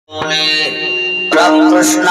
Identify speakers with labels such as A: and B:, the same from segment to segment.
A: राम कृष्ण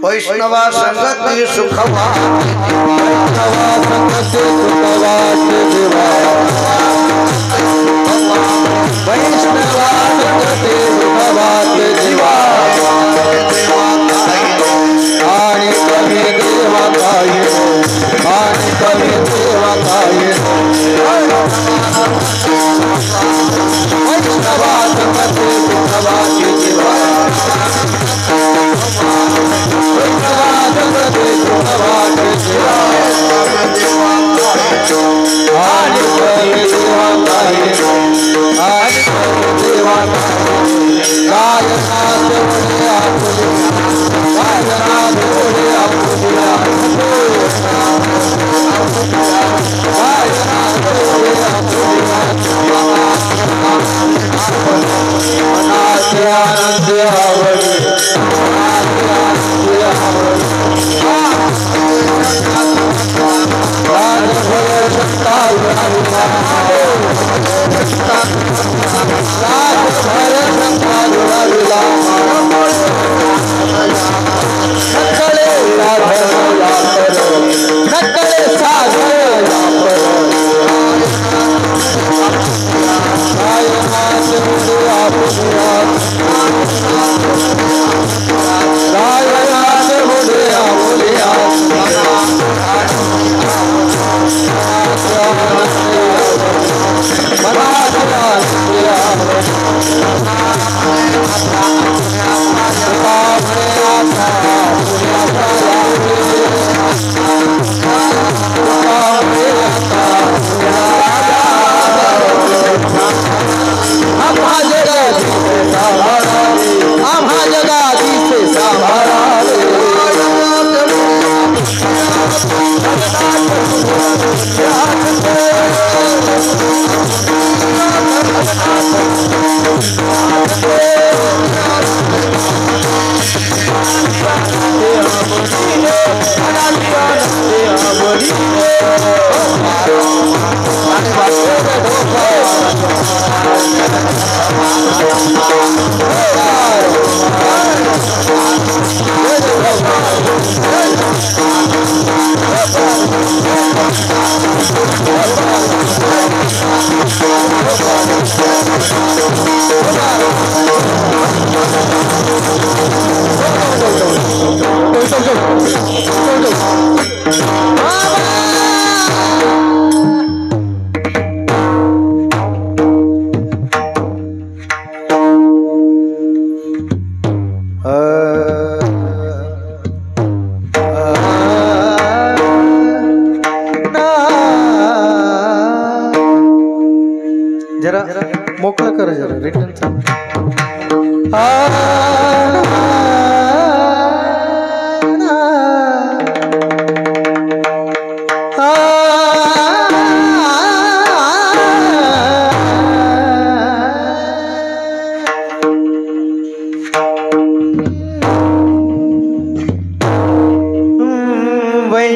A: वैष्णवा संगति सुखवा वैष्णवा संगति सुखवा आणि कवी देवा काय आणि कवी देवा काय वैष्णवा संगति सुखवा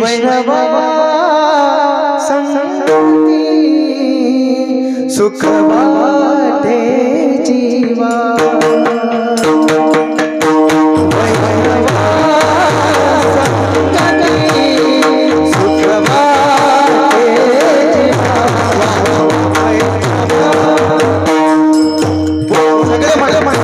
A: वैष्णवा संगती सुख वाटे जीवा वैष्णवा संगती सुख वाटे जीवा सगळे म्हणा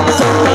A: सुख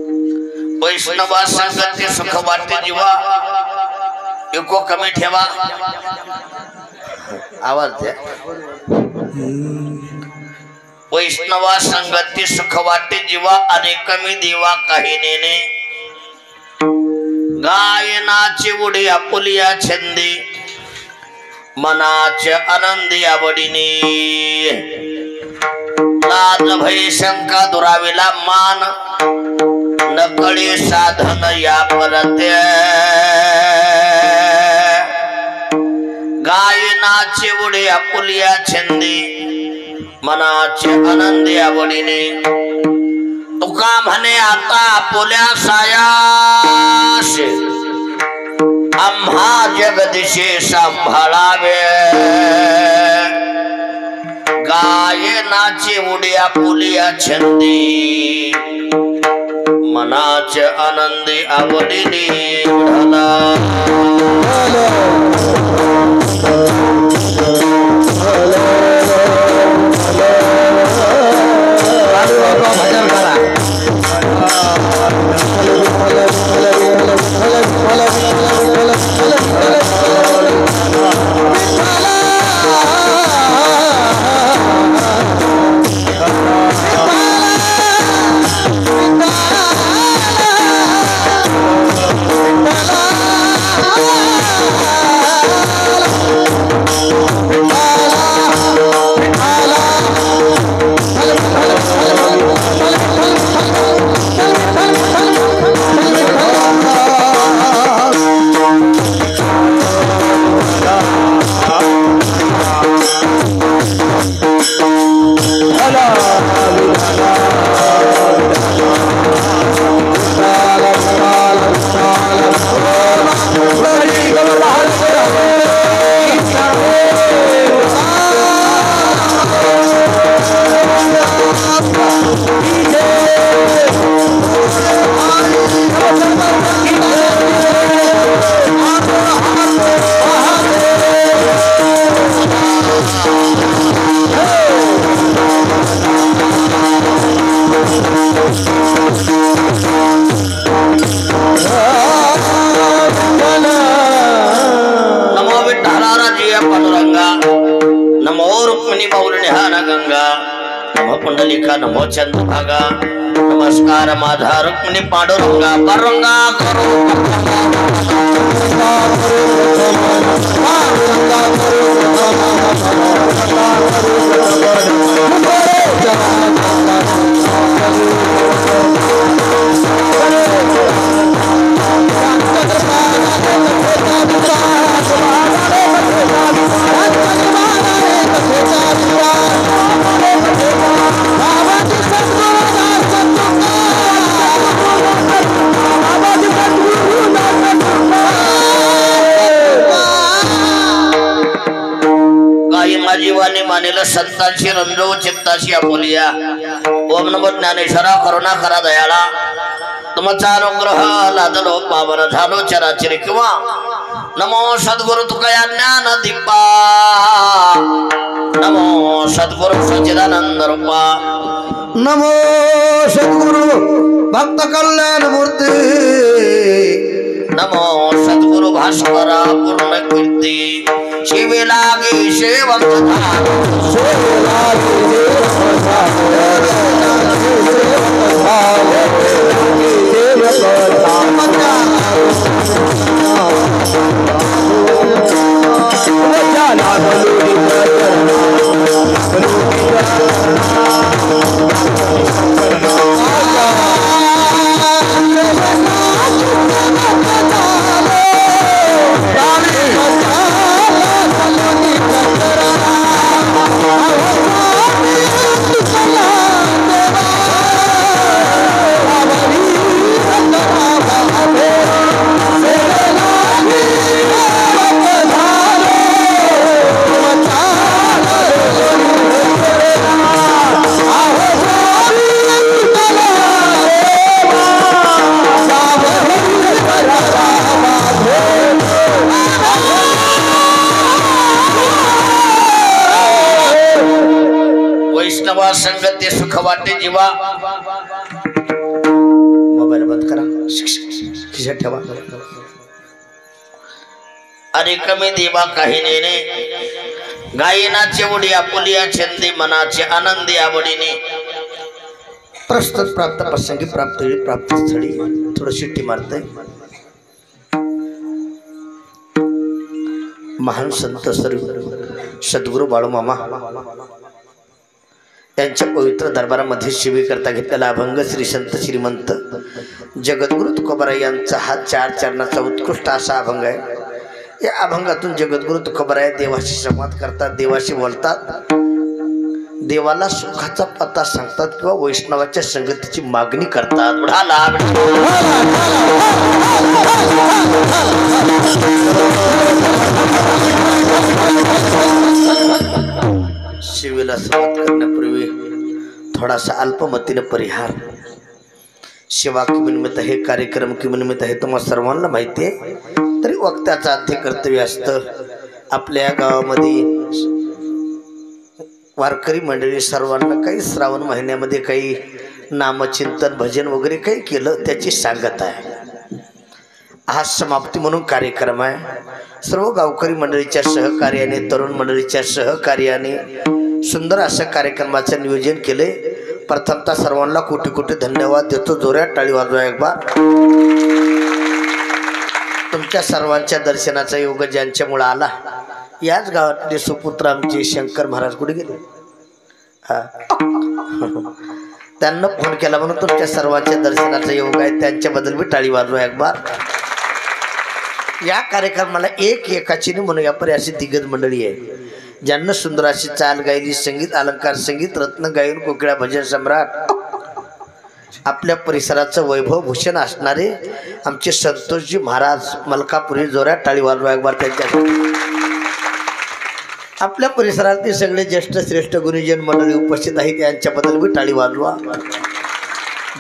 B: वैष्णवा संगती सुख वाटते जीवा एको कमी ठेवा आवाज द्या वैष्णवा संगती सुख वाटते जीवा आणि कमी देवा काही नेने गायनाची उडी आपुलिया छंदी मनाचे आनंदी आवडीने लाज भय शंका दुराविला मान नकळी साधन या परते गायनाची उडी आपुलिया छंदी मनाचे आनंदी आवडीने तुका म्हणे आता आपुल्या सायास आम्हा जगदीशे सांभाळावे गायनाची उडी आपुलिया छंदी मनाचे आनंदी आवडीने
A: भजन करा
B: पुंडलिका नमो चंद्रभागा नमस्कार माझा रुक्मिणी पांडुरंगा पांडुरंगा जीवाने मानेल संतांशी रंजो चित्ताशी आपुलिया ओम नमो ज्ञानेश्वरा करुणा करा दयाळा तुमचा अनुग्रह लादलो पावन झालो चराचरी किंवा नमो सद्गुरु तुकया ज्ञान दीपा नमो सद्गुरु सच्चिदानंद रूपा
A: नमो सद्गुरु भक्त कल्याण मूर्ती
B: नमो सद्गुरु भास्करा पूर्ण कीर्ती शिवे लागे सेवक संगती सुख वाटे जीवा मोबाईल बंद करा खिशात ठेवा अरे कमी देवा काही नेने गायनाचे उडी आपुलिया छंदी मनाचे आनंदी आवडीने प्रस्तुत प्राप्त प्रसंगी प्राप्त वेळी प्राप्त स्थळी थोडं शिट्टी मारतय महान संत सद्गुरु बाळूमामा त्यांच्या पवित्र दरबारामध्ये शिवी करता घेतलेला अभंग श्री संत श्रीमंत जगद्गुरु तुकोबाराय यांचा हा 4 चरणाचा उत्कृष्ट असा अभंग आहे। या अभंगातून जगद्गुरु तुकोबाराय देवाशी संवाद करतात, देवाशी बोलतात, देवाला सुखाचा पत्ता सांगतात किंवा वैष्णवाच्या संगतीची मागणी करतात। शिवेला सुरुवात करण्यापूर्वी थोडासा अल्पमतीने परिहार। शिवा किमनिमित्त हे कार्यक्रम किमनिमित्त हे तुम्हाला सर्वांना माहिती आहे, तरी वक्त्याचं आद्य कर्तव्य असतं। आपल्या गावामध्ये वारकरी मंडळी सर्वांना काही श्रावण महिन्यामध्ये काही नामचिंतन भजन वगैरे काही केलं त्याची सांगत आहे। हा समाप्ती म्हणून कार्यक्रम आहे। सर्व गावकरी मंडळीच्या सहकार्याने तरुण मंडळीच्या सहकार्याने सुंदर अशा कार्यक्रमाचं नियोजन केले। प्रथमतः सर्वांना कोटी कोटी धन्यवाद देतो। जोरात टाळी वाजवा एक बार। तुमच्या सर्वांच्या दर्शनाचा योग ज्यांच्यामुळे आला, याच गावातले सुपुत्र आमचे शंकर महाराज कुठे गेले, त्यांना फोन केला म्हणून तुमच्या सर्वांच्या दर्शनाचा योग आहे, त्यांच्याबद्दल मी टाळी वाजवा एक बार। या कार्यक्रमाला एक एकाचीने म्हणूया परी अशी दिग्गज मंडळी आहे, ज्यांना सुंदर अशी चाल गायली, संगीत अलंकार, संगीत रत्न गायन, कोकिळा, भजन सम्राट, आपल्या परिसराचं वैभव भूषण असणारे आमचे संतोषजी महाराज मलकापुरी। जोरात टाळी वाजवा एक बार त्यांच्यासाठी। आपल्या परिसरातील सगळे ज्येष्ठ श्रेष्ठ गुरुजन मंडळी उपस्थित आहेत, यांच्याबद्दल मी टाळी वाजवा।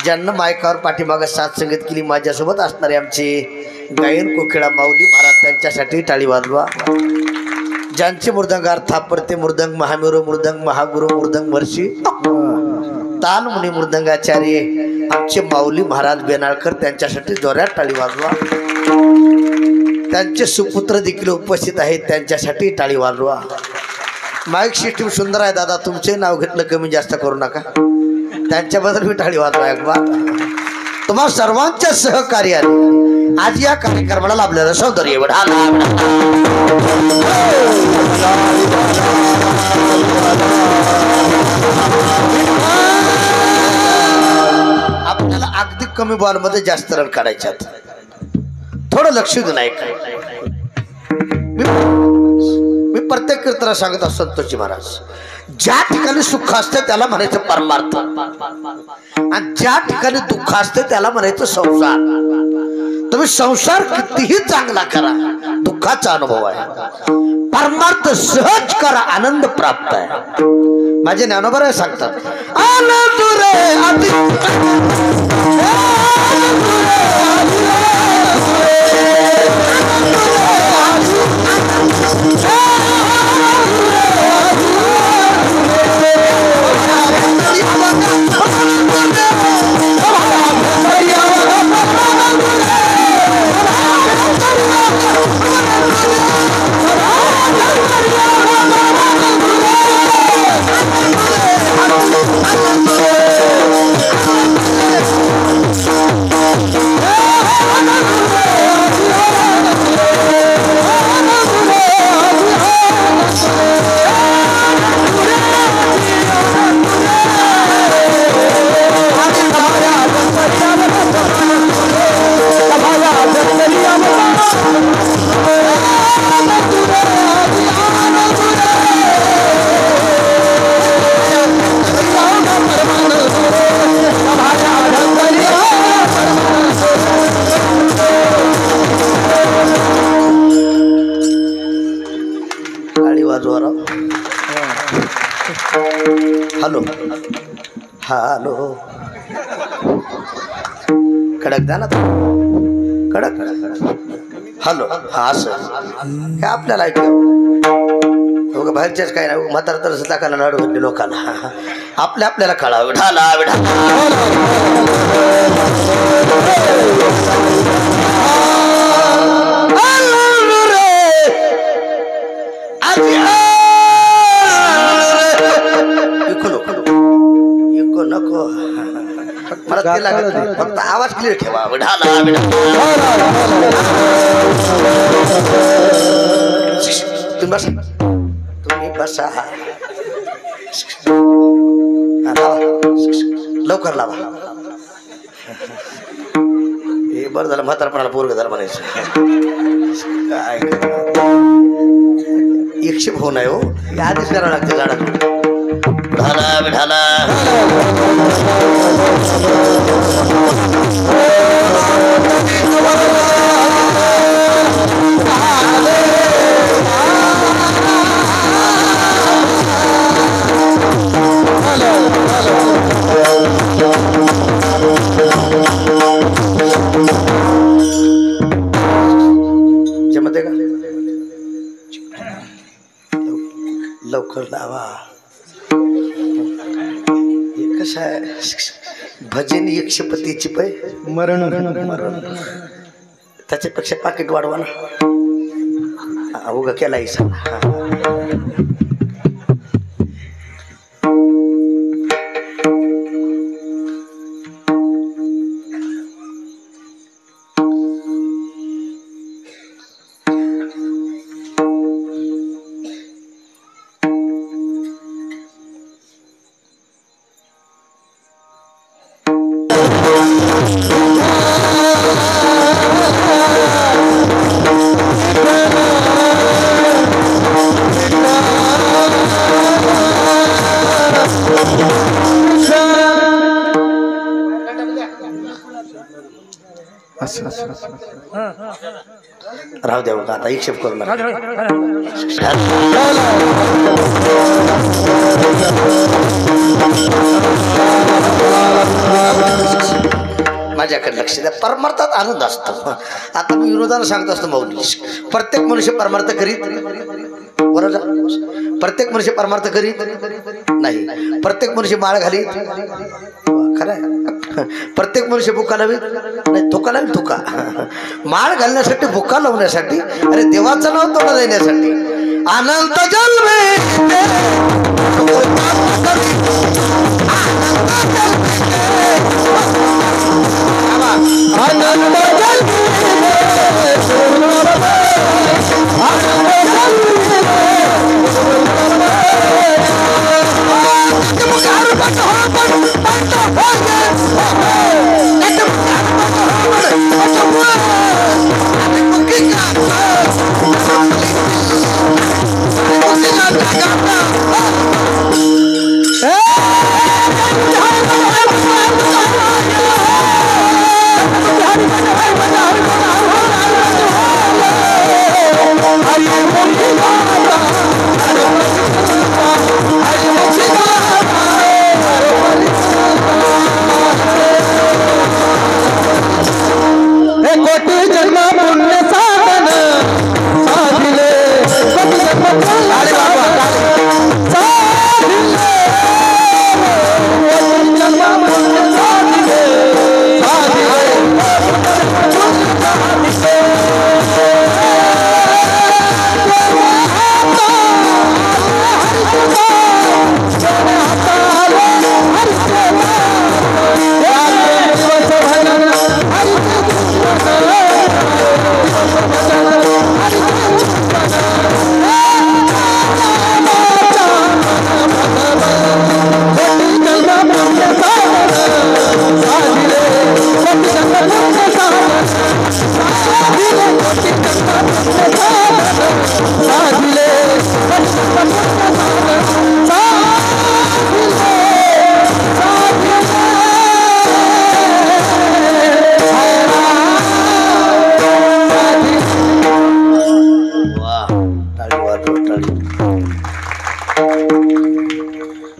B: ज्यांना मायकावर पाठीमागे साथ संगीत केली माझ्यासोबत असणारे आमचे गायन कोकिळा माऊली महाराज, त्यांच्यासाठी टाळी वाजवा। ज्यांचे मृदंगार थापरते मृदंग महामेरू मृदंग महागुरु मृदंग वर्षी ताल मुनी मृदंगाचार्य आमचे माऊली महाराज बेनाळकर, त्यांच्यासाठी जोरात टाळी वाजवा। त्यांचे सुपुत्र देखील उपस्थित आहेत, त्यांच्यासाठी टाळी वाजवा। माईक सिस्टीम सुंदर आहे दादा, तुमचे नाव घेतलं कमी जास्त करू नका, त्यांच्याबद्दल मी टाळी वाजवा एक बार. तुम्हा सर्वांच्या सहकार्याने आज या कार्यक्रमाला लाभलेलं सौंदर्य आपल्याला अगदी कमी बॉल मध्ये जास्त रन काढायच्यात, थोडं लक्ष देऊन ऐका. मी प्रत्येक कीर्तनाला सांगत असतो संतोषजी महाराज, ज्या ठिकाणी सुख असते त्याला म्हणायचं परमार्थ, आणि ज्या ठिकाणी दुःख असते त्याला म्हणायचं संसार. तुम्ही संसार कितीही चांगला करा, दुःखाचा अनुभव आहे. परमार्थ सहज करा, आनंद प्राप्त आहे. माझे ज्ञानोबा सांगतात, आनंद रे हॅलो हॅलो कडक द्या ना, कडक हॅलो. हा असं हे आपल्याला ऐकलं बाहेरच्याच काय नाही, म्हातारा तर दाखवायला नाडू घातले लोकांना, आपल्याला कळावं. ढाला नको मला ते लागत नाही, फक्त आवाज क्लिअर ठेवा. तुम्ही बसा, तुम्ही बसा, लवकर लावा. हे बरं झालं म्हातारपणाला पोरग झालं म्हणायचं. काय 100 फोन आहे हो, आधीच करावं लागते झाडात. ढाला विढाला जमते का? लवकर लावा. कसं आहे भजन 100 पतीची पै मरण, त्याच्यापेक्षा पाकिट वाढवा ना, उगा केला इसा. राहू द्या का आता हिशेब करू नका. माझ्याकडे लक्ष द्या. परमार्थात आनंद असतो. आता मी विनोदाला सांगत असतो मौली, प्रत्येक मनुष्य परमार्थ करीत बरोबर, प्रत्येक मनुष्य परमार्थ करीत नाही, प्रत्येक मनुष्य माळ घालीत खरं आहे, प्रत्येक मनुष्य बुका लावीत नाही, थुका लावी थुका. माळ घालण्यासाठी बुका लावण्यासाठी, अरे देवाचं नाव तोंडाला येण्यासाठी,
A: अनंत जन्मे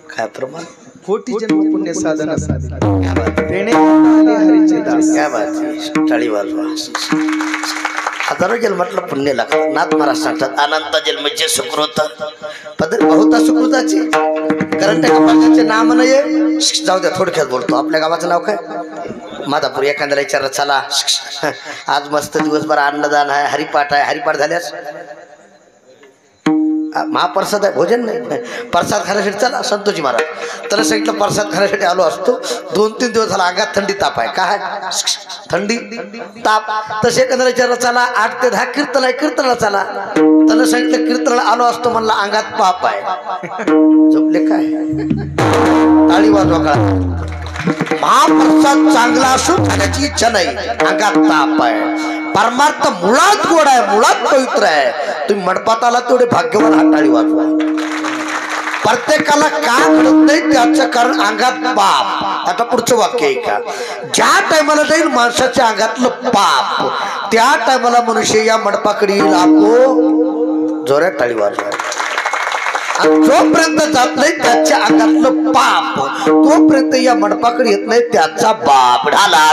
B: काय प्रमाण
C: कोटी जन्म पुण्य साधन
B: क्या बात
C: हरीचे दास
B: क्या बात टाळी वाजवा हजारो जन्मातलं पुण्य लागतं नाथ महाराज सांगतात अनंत जन्मचे सुकृत पदर बहुता सुकृताची कारण त्या कपाळाचे नाम नाही जाऊ द्या थोडक्यात बोलतो आपल्या गावाचं नाव काय माधापूर एखाद्याला विचारलं चला आज मस्त दिवसभर अन्नदान आहे हरिपाठ आहे हरिपाठ झाल्यास महाप्रसाद आहे भोजन नाही प्रसाद खाण्यासाठी चला संतोषी महाराज त्याला सांगितलं प्रसाद खाण्यासाठी आलो असतो 2-3 दिवस झाला अंगात थंडी ताप आहे काय थंडी ताप तसे एखाद्याला विचारलं चला 8 ते 10 कीर्तन आहे कीर्तनाला चला त्याला सांगितलं कीर्तनाला आलो असतो म्हणला अंगात पाप आहे झोपले काय टाळी वाजवा काळा महाप्रसाद चांगला असून खाण्याची इच्छा नाही अंगात ताप आहे परमार्थ मुळात गोड आहे मुळात पवित्र आहे तुम्ही मंडपात आला तेवढे भाग्यवान हा टाळी वाजवा प्रत्येकाला का घडत नाही त्याचं कारण अंगात पाप आता पुढचं वाक्य आहे का ज्या टायमाला जाईल माणसाच्या अंगातलं पाप त्या टायमाला मनुष्य या मंडपाकडे येईल आपो जोरात टाळी वाजवा जोपर्यंत जात नाही त्याच्या अंगातलं पाप तोपर्यंत या मंडपाकडे येत नाही त्याचा बाप ढाला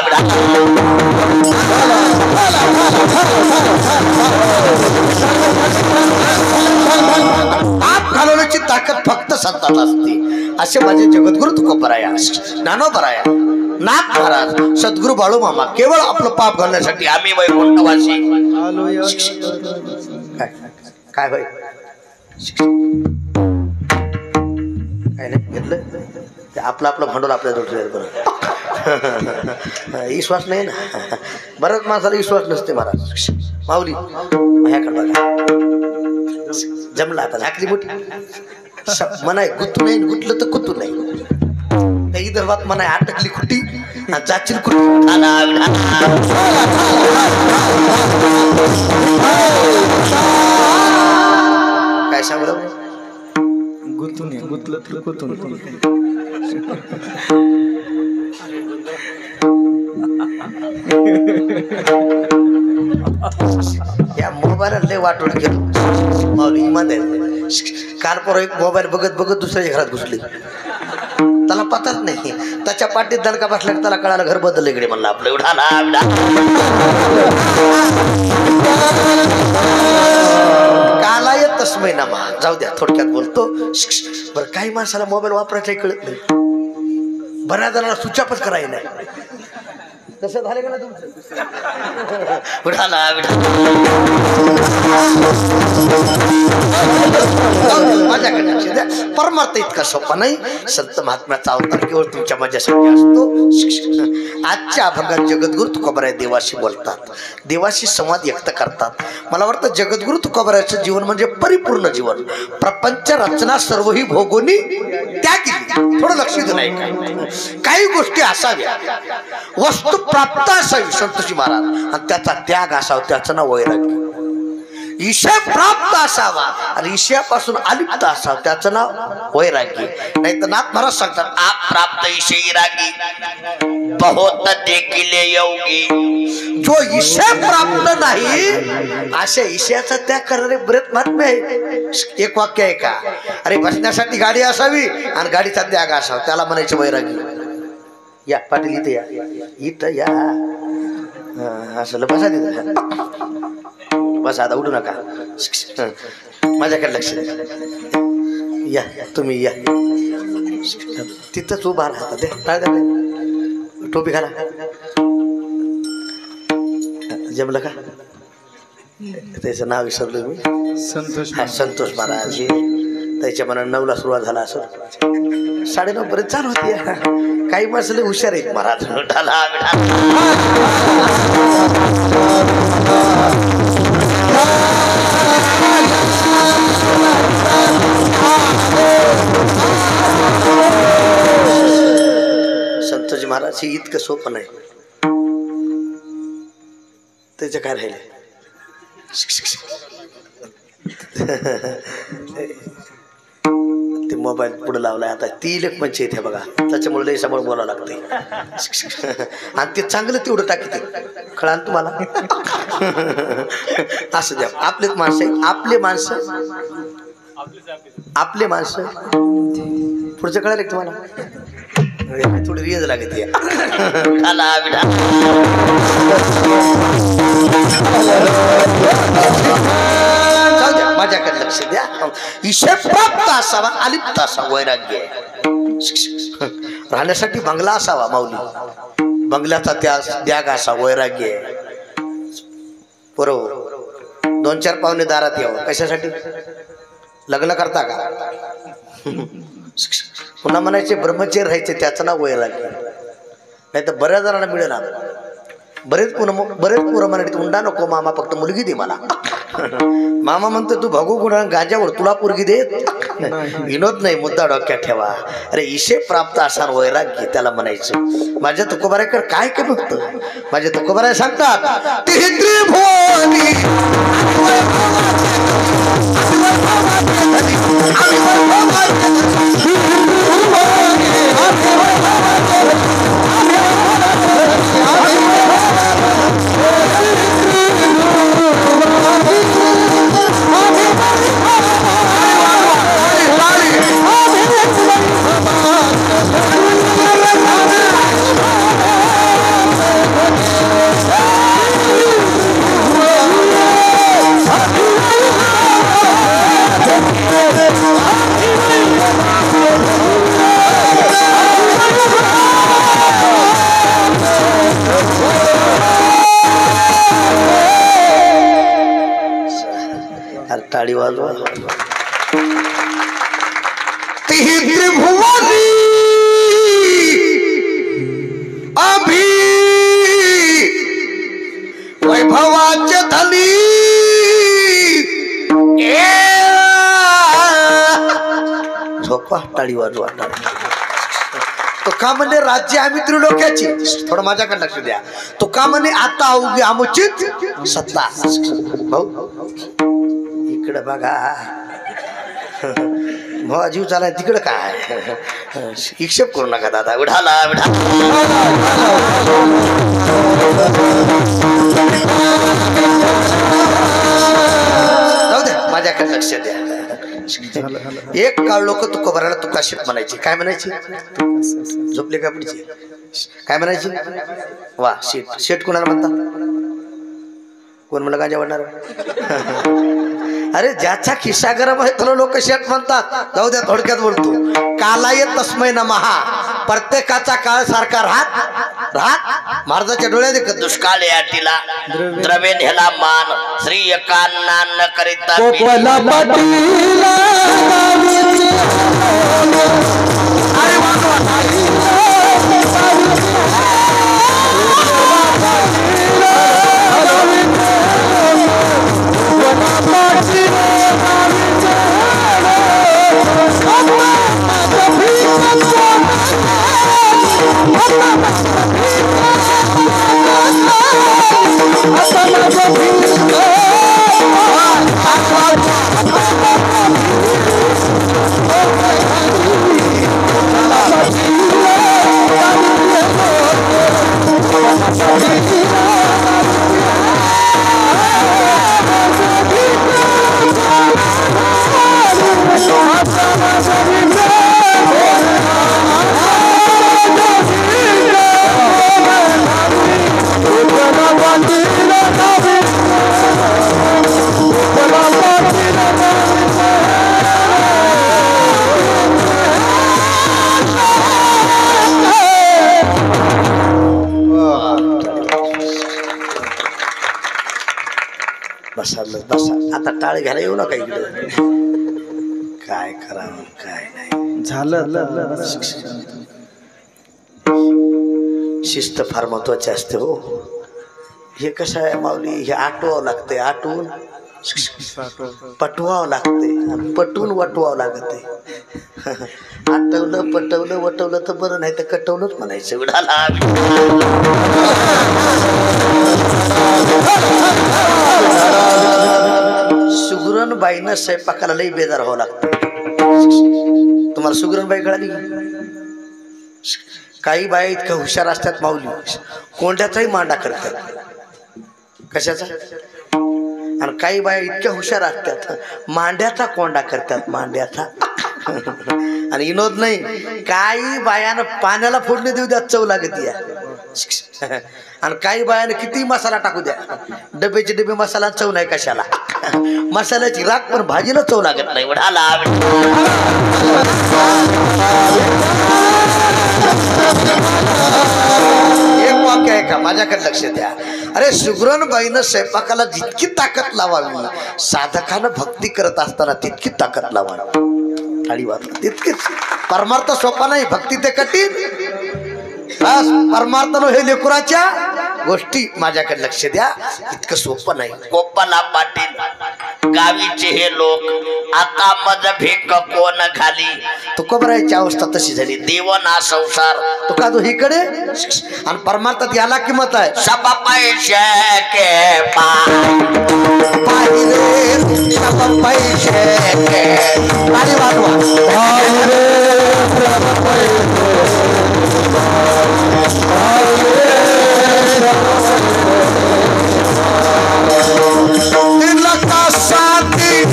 B: पाप घालवण्याची ताकद फक्त संतात असते असे माझे जगद्गुरु तुकोबराया ज्ञानोबराया नाथ महाराज सद्गुरु बाळू मामा केवळ आपलं पाप घालण्यासाठी आम्ही वैकुंठवासी काय होय काय नाही घेतलं ते आपलं भांडवल आपल्या जवळ बरं विश्वास नाही ना बरंच माणसाला विश्वास नसते महाराज माऊली ह्याकडं बघा जमला आता झाकली मोठी मनाय गुतू नाही गुतलं तर कुतू नाही त्या विदर्भात मनाय अटकली खुटी जाचील खुटी काय सांगू
C: गुतून गुतलं तर गुतून
B: या मोबाईल लय वाटून गेलो माऊली मध्ये काल परवा एक मोबाईल बघत बघत दुसऱ्याच्या घरात घुसली त्याला पताच नाही त्याच्या पाठीत दणका बसला त्याला कळालं घर बदललं इकडे म्हणलं आपलं एवढा काला येत तस्मै ना मा जाऊ द्या थोडक्यात बोलतो बरं काही माणसाला मोबाईल वापरायचं कळत नाही बऱ्याच जणांना स्विच ऑफच करायला नाही तसं झालं का ना तुमचं विठाला माझ्याकडे परमार्थ इतका सोपा नाही. संत महात्म्याचा अवतार केवळ तुमच्या माझ्यासाठी असतो. आजच्या अभंगात जगद्गुरु तुकोबाराय देवाशी बोलतात, देवाशी संवाद व्यक्त करतात. मला वाटतं जगद्गुरु तुकोबारायचं जीवन म्हणजे परिपूर्ण जीवन. प्रपंच रचना सर्वही भोगोनी त्यागी. थोडं लक्ष देऊ नाही, काही गोष्टी असाव्या, वस्तू प्राप्त असावी संतोषी महाराज, आणि त्याचा त्याग असावा, त्याचं नाव वैराग्य. ईशय प्राप्त असावा आणि ईशयापासून अलिप्त असावं, त्याचं नाव वैराग्य. नाही तर नाथ महाराज सांगतात, आप प्राप्त ईशय रागी बहुत देखील योगी. जो ईशय प्राप्त नाही अशा ईशयाचा त्याग करणारे बरेच महात्मे आहे. एक वाक्य आहे का, अरे बसण्यासाठी गाडी असावी आणि गाडीचा त्याग असावा, त्याला म्हणायचं वैराग्य. या पाटील इथं या, इथं या, असं बसा तिथं, बस आता उठू नका, माझ्याकडे लक्ष द्या. या तुम्ही या, तिथंच उभा राहता. दे टाळ द्या, टोपी घाला. जमलं का? त्याचं नाव विसरलो मी.
C: संतोष
B: संतोष महाराज. त्याच्या मनात 9ला सुरुवात झाला असं, 9:30 पर्यंत चालू होती. काही माणसं हुशार आहेत महाराज. संतोषी महाराज हे इतकं सोपं नाही. त्याचं काय राहिले, ते मोबाईल पुढे लावलाय आता. ती इलेक्ट पंचायत आहे बघा, त्याच्यामुळे लय समोर बोलावं लागते. आणि ते चांगलं तेवढं टाकते, कळा तुम्हाला. असं द्या, आपलेच माणसं आहे, आपले माणसं पुढचं कळालं तुम्हाला. थोडी रियाज लागते. माझ्याकडे लक्ष द्या. ईशय प्राप्त असावा, अलिप्त असावा, वैराग्य. राहण्यासाठी बंगला असावा माऊली, बंगल्याचा त्याग असावा, वैराग्य. बरोबर. 2-4 पाहुणे दारात यावं, कशासाठी? लग्न करता का? पुन्हा म्हणायचे ब्रह्मचर्य राहायचे, त्याचं नाव वैराग्य. नाही तर बऱ्याच जणांना मिळेल. बरेच पोरं म्हणाले, उंडा नको मामा, फक्त मुलगी दे मला. मामा म्हणतो तू भगू गुणा गांजावर, तुला पोरगी दे. विनोद नाही, मुद्दा डोक्यात ठेवा. अरे ईशय प्राप्त असा वैराग्य, त्याला म्हणायचं. माझ्या तुकोबारायकर काय कमी होतं. माझे तुकोबाराय सांगतात, टाळी वाजवा. त्रिभुवनी अभी वैभवाचे धनी, झोपा, टाळी वाजवा. तो का म्हणे राज्य आम्ही त्रिलोक्याची. थोडं माझ्याकडे लक्ष द्या. तो का म्हणे आता अवघी आमुचित सत्ता. भाऊ इकडे बघा, भाऊ जीव चालाय तिकडं काय. हिशेब करू नका दादा. उडाला जाऊ द्या, माझ्याकडे लक्ष द्या. एक काळ लोक तुकोबाराला तुका शेट म्हणायची. काय म्हणायची? झोपले का पुढची? काय म्हणायची? वा शेट. शेट कोणाला म्हणतात? कोण मला गांजा वाढणार? अरे ज्याचा खिस्सा गरम आहे त्याला लोक शेट म्हणतात. जाऊ द्या, थोडक्यात बोलतो. कालाय तस्मै नमः. प्रत्येकाचा काळ सारखा राहत राहत महाराजाच्या डोळ्यात देखत दुष्काळ याटीला द्रव्य नेला मान श्री एकांना न करिता
A: गोपाला पाटीला अरे
B: बसा आता टाळ घ्यायला येऊ नका इकडे काय करावं काय नाही
C: झालं
B: शिस्त फार महत्वाची असते हो हे कसं आहे माऊली हे आठवावं लागते आठवून पटवावं लागते पटवून वटवावं लागते आठवलं पटवलं वटवलं तर बरं नाही तर कटवलंच म्हणायचं विडाला सुगरणबाईनं स्वयंपाकाला लई बेजार व्हावं लागतं तुम्हाला सुगरणबाई कळाली काही बाया इतक्या हुशार असतात माऊली कोंड्याचाही मांडा करतात कशाचा आणि काही बाया इतक्या हुशार असतात मांड्याचा कोंडा करतात मांड्याचा आणि विनोद नाही काही बायानं पाण्याला फोडणी देऊ द्या चव लागत या आणि काही बायानं किती मसाला टाकू द्या डब्याचे डबे मसाला चव नाही कशाला मसाल्याची राख पण भाजीला चव लागत नाही वडाला एक वाक्य आहे का माझ्याकडे लक्ष द्या अरे सुगरणबाईनं स्वयंपाकाला जितकी ताकद लावावी साधकानं भक्ती करत असताना तितकी ताकद लावावी थाळी वाजवा तितकीच परमार्थ सोपा नाही भक्ती ते कठीण परमार्थ हे लेकराच्या गोष्टी माझ्याकडे लक्ष द्या इतकं सोपं नाही गोपाला पाटील गावीचे हे लोक आता मज भेक कोण घाली तुकोबरायची अवस्था तशी झाली देवना संसार तुका तो हिकडे आणि परमार्थात याला किंमत आहे सब पैसे के पाहिले सब पैसे के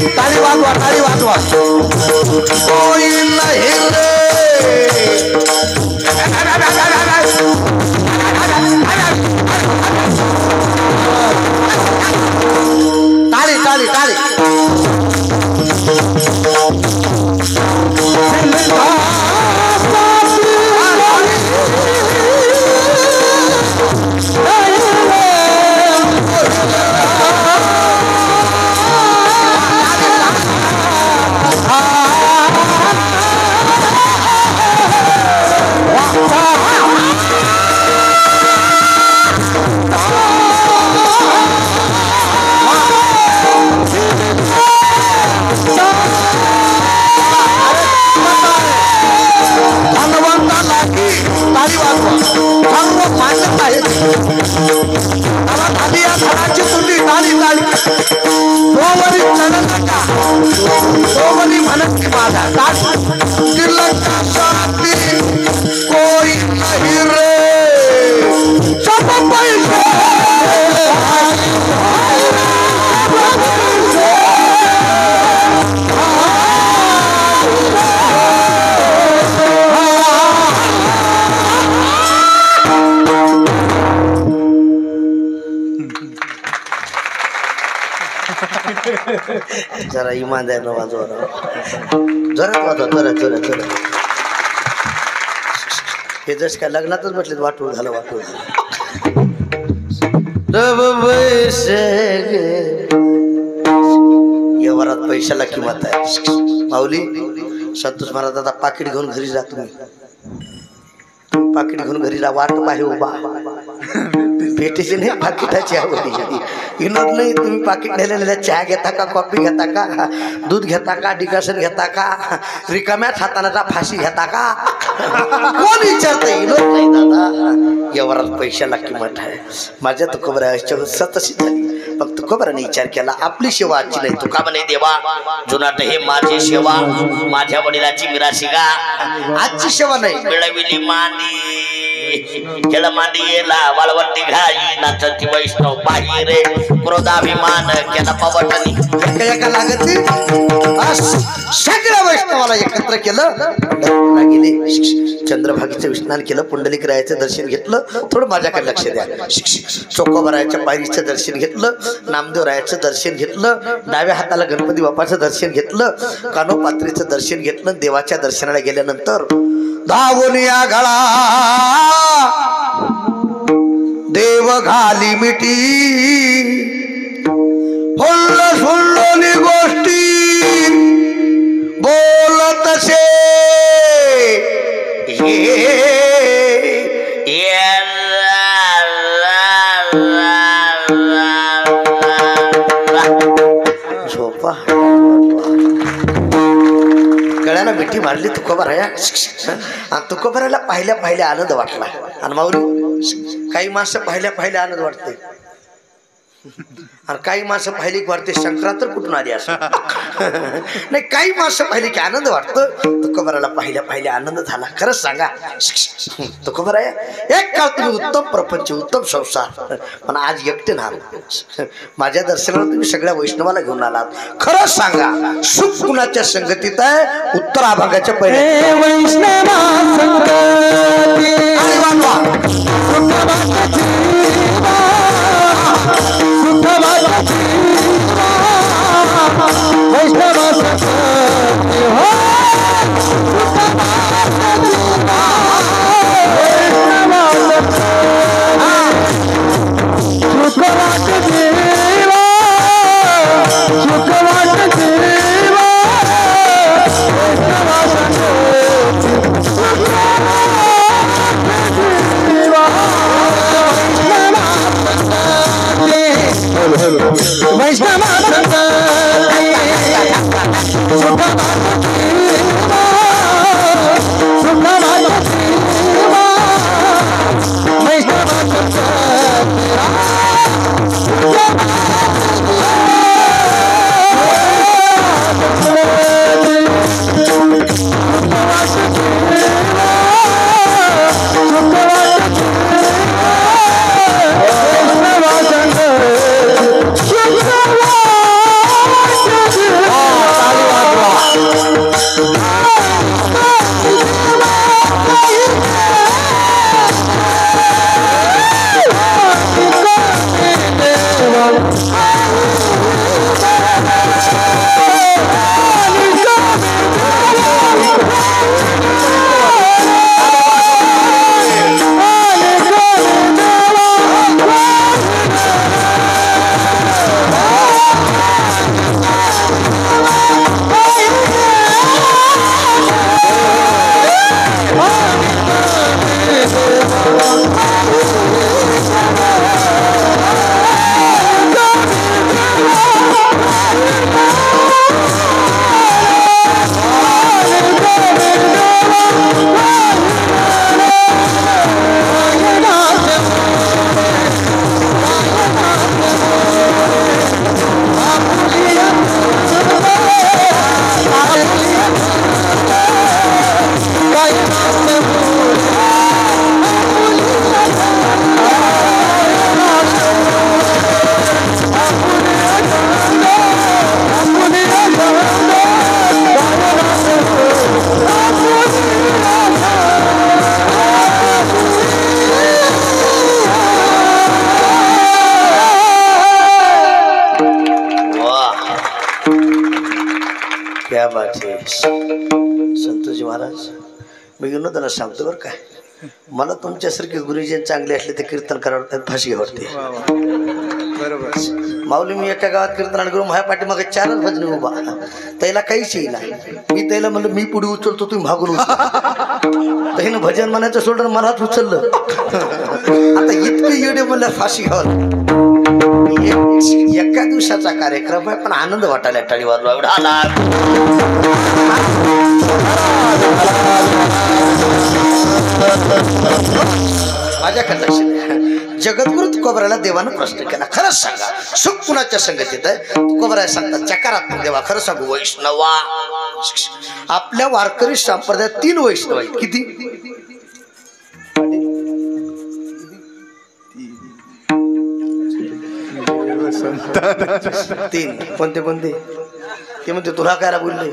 B: ताली वाजवा ताली वाजवा कोई नहीं रे ताली ताली ताली कोई नहीं रे सब पैसे जरा इमानदार वाजवा जोरात वाजवा जोरात जोरात जोरात हे जस काय लग्नातच म्हटले वाटूळ झालं वाटूळ झालं रब पैसे व्यवहारात पैशाला किंमत आहे माऊली संतोष महाराज आता पाकिट घेऊन घरी जा तुम्ही पाकिट घेऊन घरी जा वाट पाहे उभा भेटीची नाही पाकिटाची आवडी विनोद नाही तुम्ही पाकिट नेलेल्या चहा घेता का कॉफी घेता का दूध घेता का डिकाशन घेता का रिकाम्याच हातानाचा फाशी घेता का कोण विचारतंय विनोद नाही दादा व्यवहारात पैशाला किंमत आहे माझ्या तुकोबराच्या तशी झाली मग तुकोबराने विचार केला आपली सेवा आजची नाही तुका म्हणे देवा जुनाट हे माझी सेवा माझ्या वडिलाची मिराशी गा आजची सेवा नाही मिळविली मांडी केला मांडी येला वाळवंटी घाई नाचती वैष्णव पाही रे क्रोधाभिमान केला पवटनी एका लागत सगळ्या वैष्णवाला एकत्र केलं गेले चंद्रभागेचं स्नान केलं पुंडलिक रायाचं दर्शन घेतलं थोडं माझ्याकडे लक्ष द्या चोकोबरायाच्या पायरीचं दर्शन घेतलं नामदेव रायाचं दर्शन घेतलं डाव्या हाताला गणपती बाप्पाचं दर्शन घेतलं कानोपात्रीचं दर्शन घेतलं देवाच्या दर्शनाला गेल्यानंतर धावून या गळा देव घाली मिठी फुल्ल फुल्लोनी गोष्टी बोलत असे झोपा गळ्याला मिठी मारली तुकोबाराया आणि तुकोबाराला पाहिल्या पाहिल्या आनंद वाटला आणि माऊली काही माणसं पाहिल्या आनंद वाटते आणि काही माणसं पाहिली की वाटते शंकरा तर कुठून आली असं नाही काही माणसं पाहिली की आनंद वाटतो तुकोबाराला पाहिल्या आनंद झाला खरंच सांगा तुकोबाराया एक काळ तुम्ही उत्तम प्रपंच उत्तम संसार पण आज एकटे ना माझ्या दर्शनाला तुम्ही सगळ्या वैष्णवाला घेऊन आलात खरंच सांगा सुख कुणाच्या संगतीत आहे उत्तरा भागाच्या पहिले
A: वैष्णवा
B: क्या बात है संतोषजी महाराज मी विनोदाला सांगतो बरं काय मला तुमच्यासारखे गुरुजन चांगले असले ते कीर्तन करावं फाशी आवडते.
C: बरोबर.
B: माऊली मी एका गावात कीर्तन करून माझ्या पाठीमागे 4च भजने उभा, त्याला काहीच येईल. मी त्याला म्हणलं मी पुढे उचलतो तुम्ही मागून उचल. त्यानं भजन म्हणायचं सोडून मलाच उचललं. आता इतके येडे म्हणलं फाशी घ्यावं. एका दिवसाचा कार्यक्रम आहे पण आनंद वाटायला टाळी वाजवा एवढा आला. माझ्याकडे लक्ष जगद्गुरु तुकोबराला देवानं प्रश्न केला, खरंच सांगा सुख कुणाच्या संगतीत आहे? तुकोबराय सांगतात चकारात्मक देवा खरं सांगू वैष्णवा. आपल्या वारकरी संप्रदायात 3 वैष्णव आहेत. किती? 3. कोणते कोणते? ते म्हणते तुला काय बोलले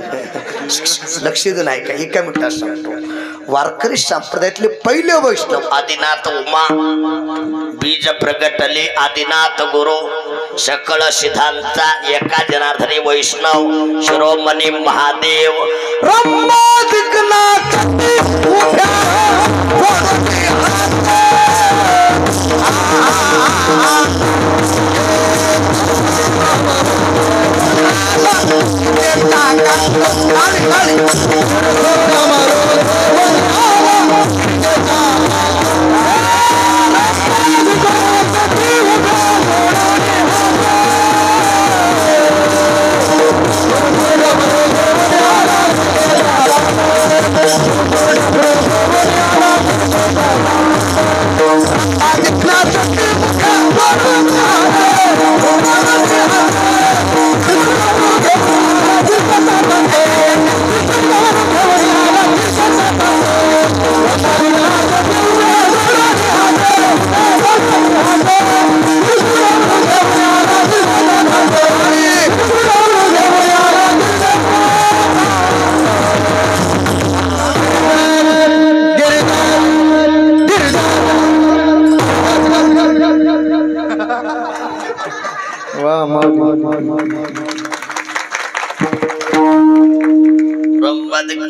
B: लक्ष दे नाही का. एका मिनिटात सांगतो. वारकरी संप्रदायातले पहिले वैष्णव आदिनाथ उमा, बीज प्रगटले आदिनाथ गुरु, सकळ सिद्धांता एका जनार्दनी वैष्णव शिरोमणी महादेव रंबादिकनाथ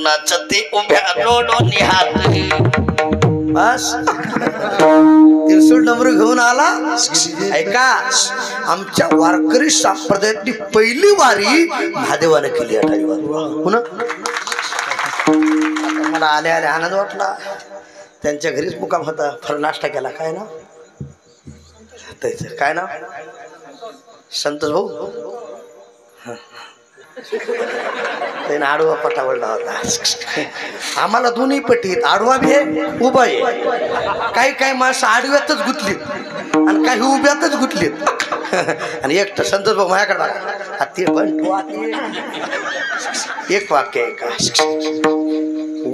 B: नाचते उभ्या रोडोनी हात. बस त्रिशूळ डमरू घेऊन आला. ऐका आमच्या वारकरी संप्रदायातली पहिली वारी महादेवाने केली. अठारी वारी पुन्हा मला आले आले आनंद वाटला. त्यांच्या घरीच मुक्काम होता. फळ नाश्ता केला. काय ना त्याचं काय ना संतोष भाऊ. त्याने आडवा पट्टा वळला होता. आम्हाला दोन्ही पट्टीत आडवा बी आहे उभा आहे. काही काही माणसं आडव्यातच गुतलीत आणि काही उभ्यातच गुतलीत. आणि एकटं संतोष भाऊ माझ्याकडे बघा ते पण एक वाक्य आहे का.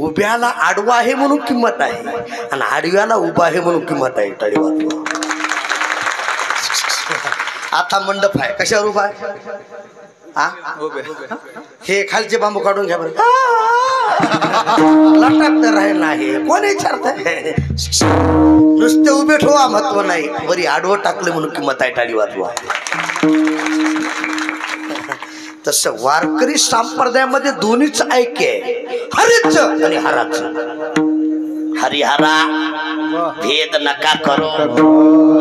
B: उभ्याला आडवा आहे म्हणून किंमत आहे आणि आडव्याला उभा आहे म्हणून किंमत आहे. टाळी वाजवा. आता मंडप आहे कशावर उभा आहे? हे खालचे बांबू काढून घ्या बरं. लटक तर राहील नाही कोण विचारत. नुसते उभे ठेवा महत्व नाही. बरी आडवं टाकलं म्हणून किंमत आहे. टाळी वाजवा. तसं वारकरी संप्रदायामध्ये दोन्हीच ऐक्य आहे. हरीच आणि हराच. हरिहरा भेद नका करो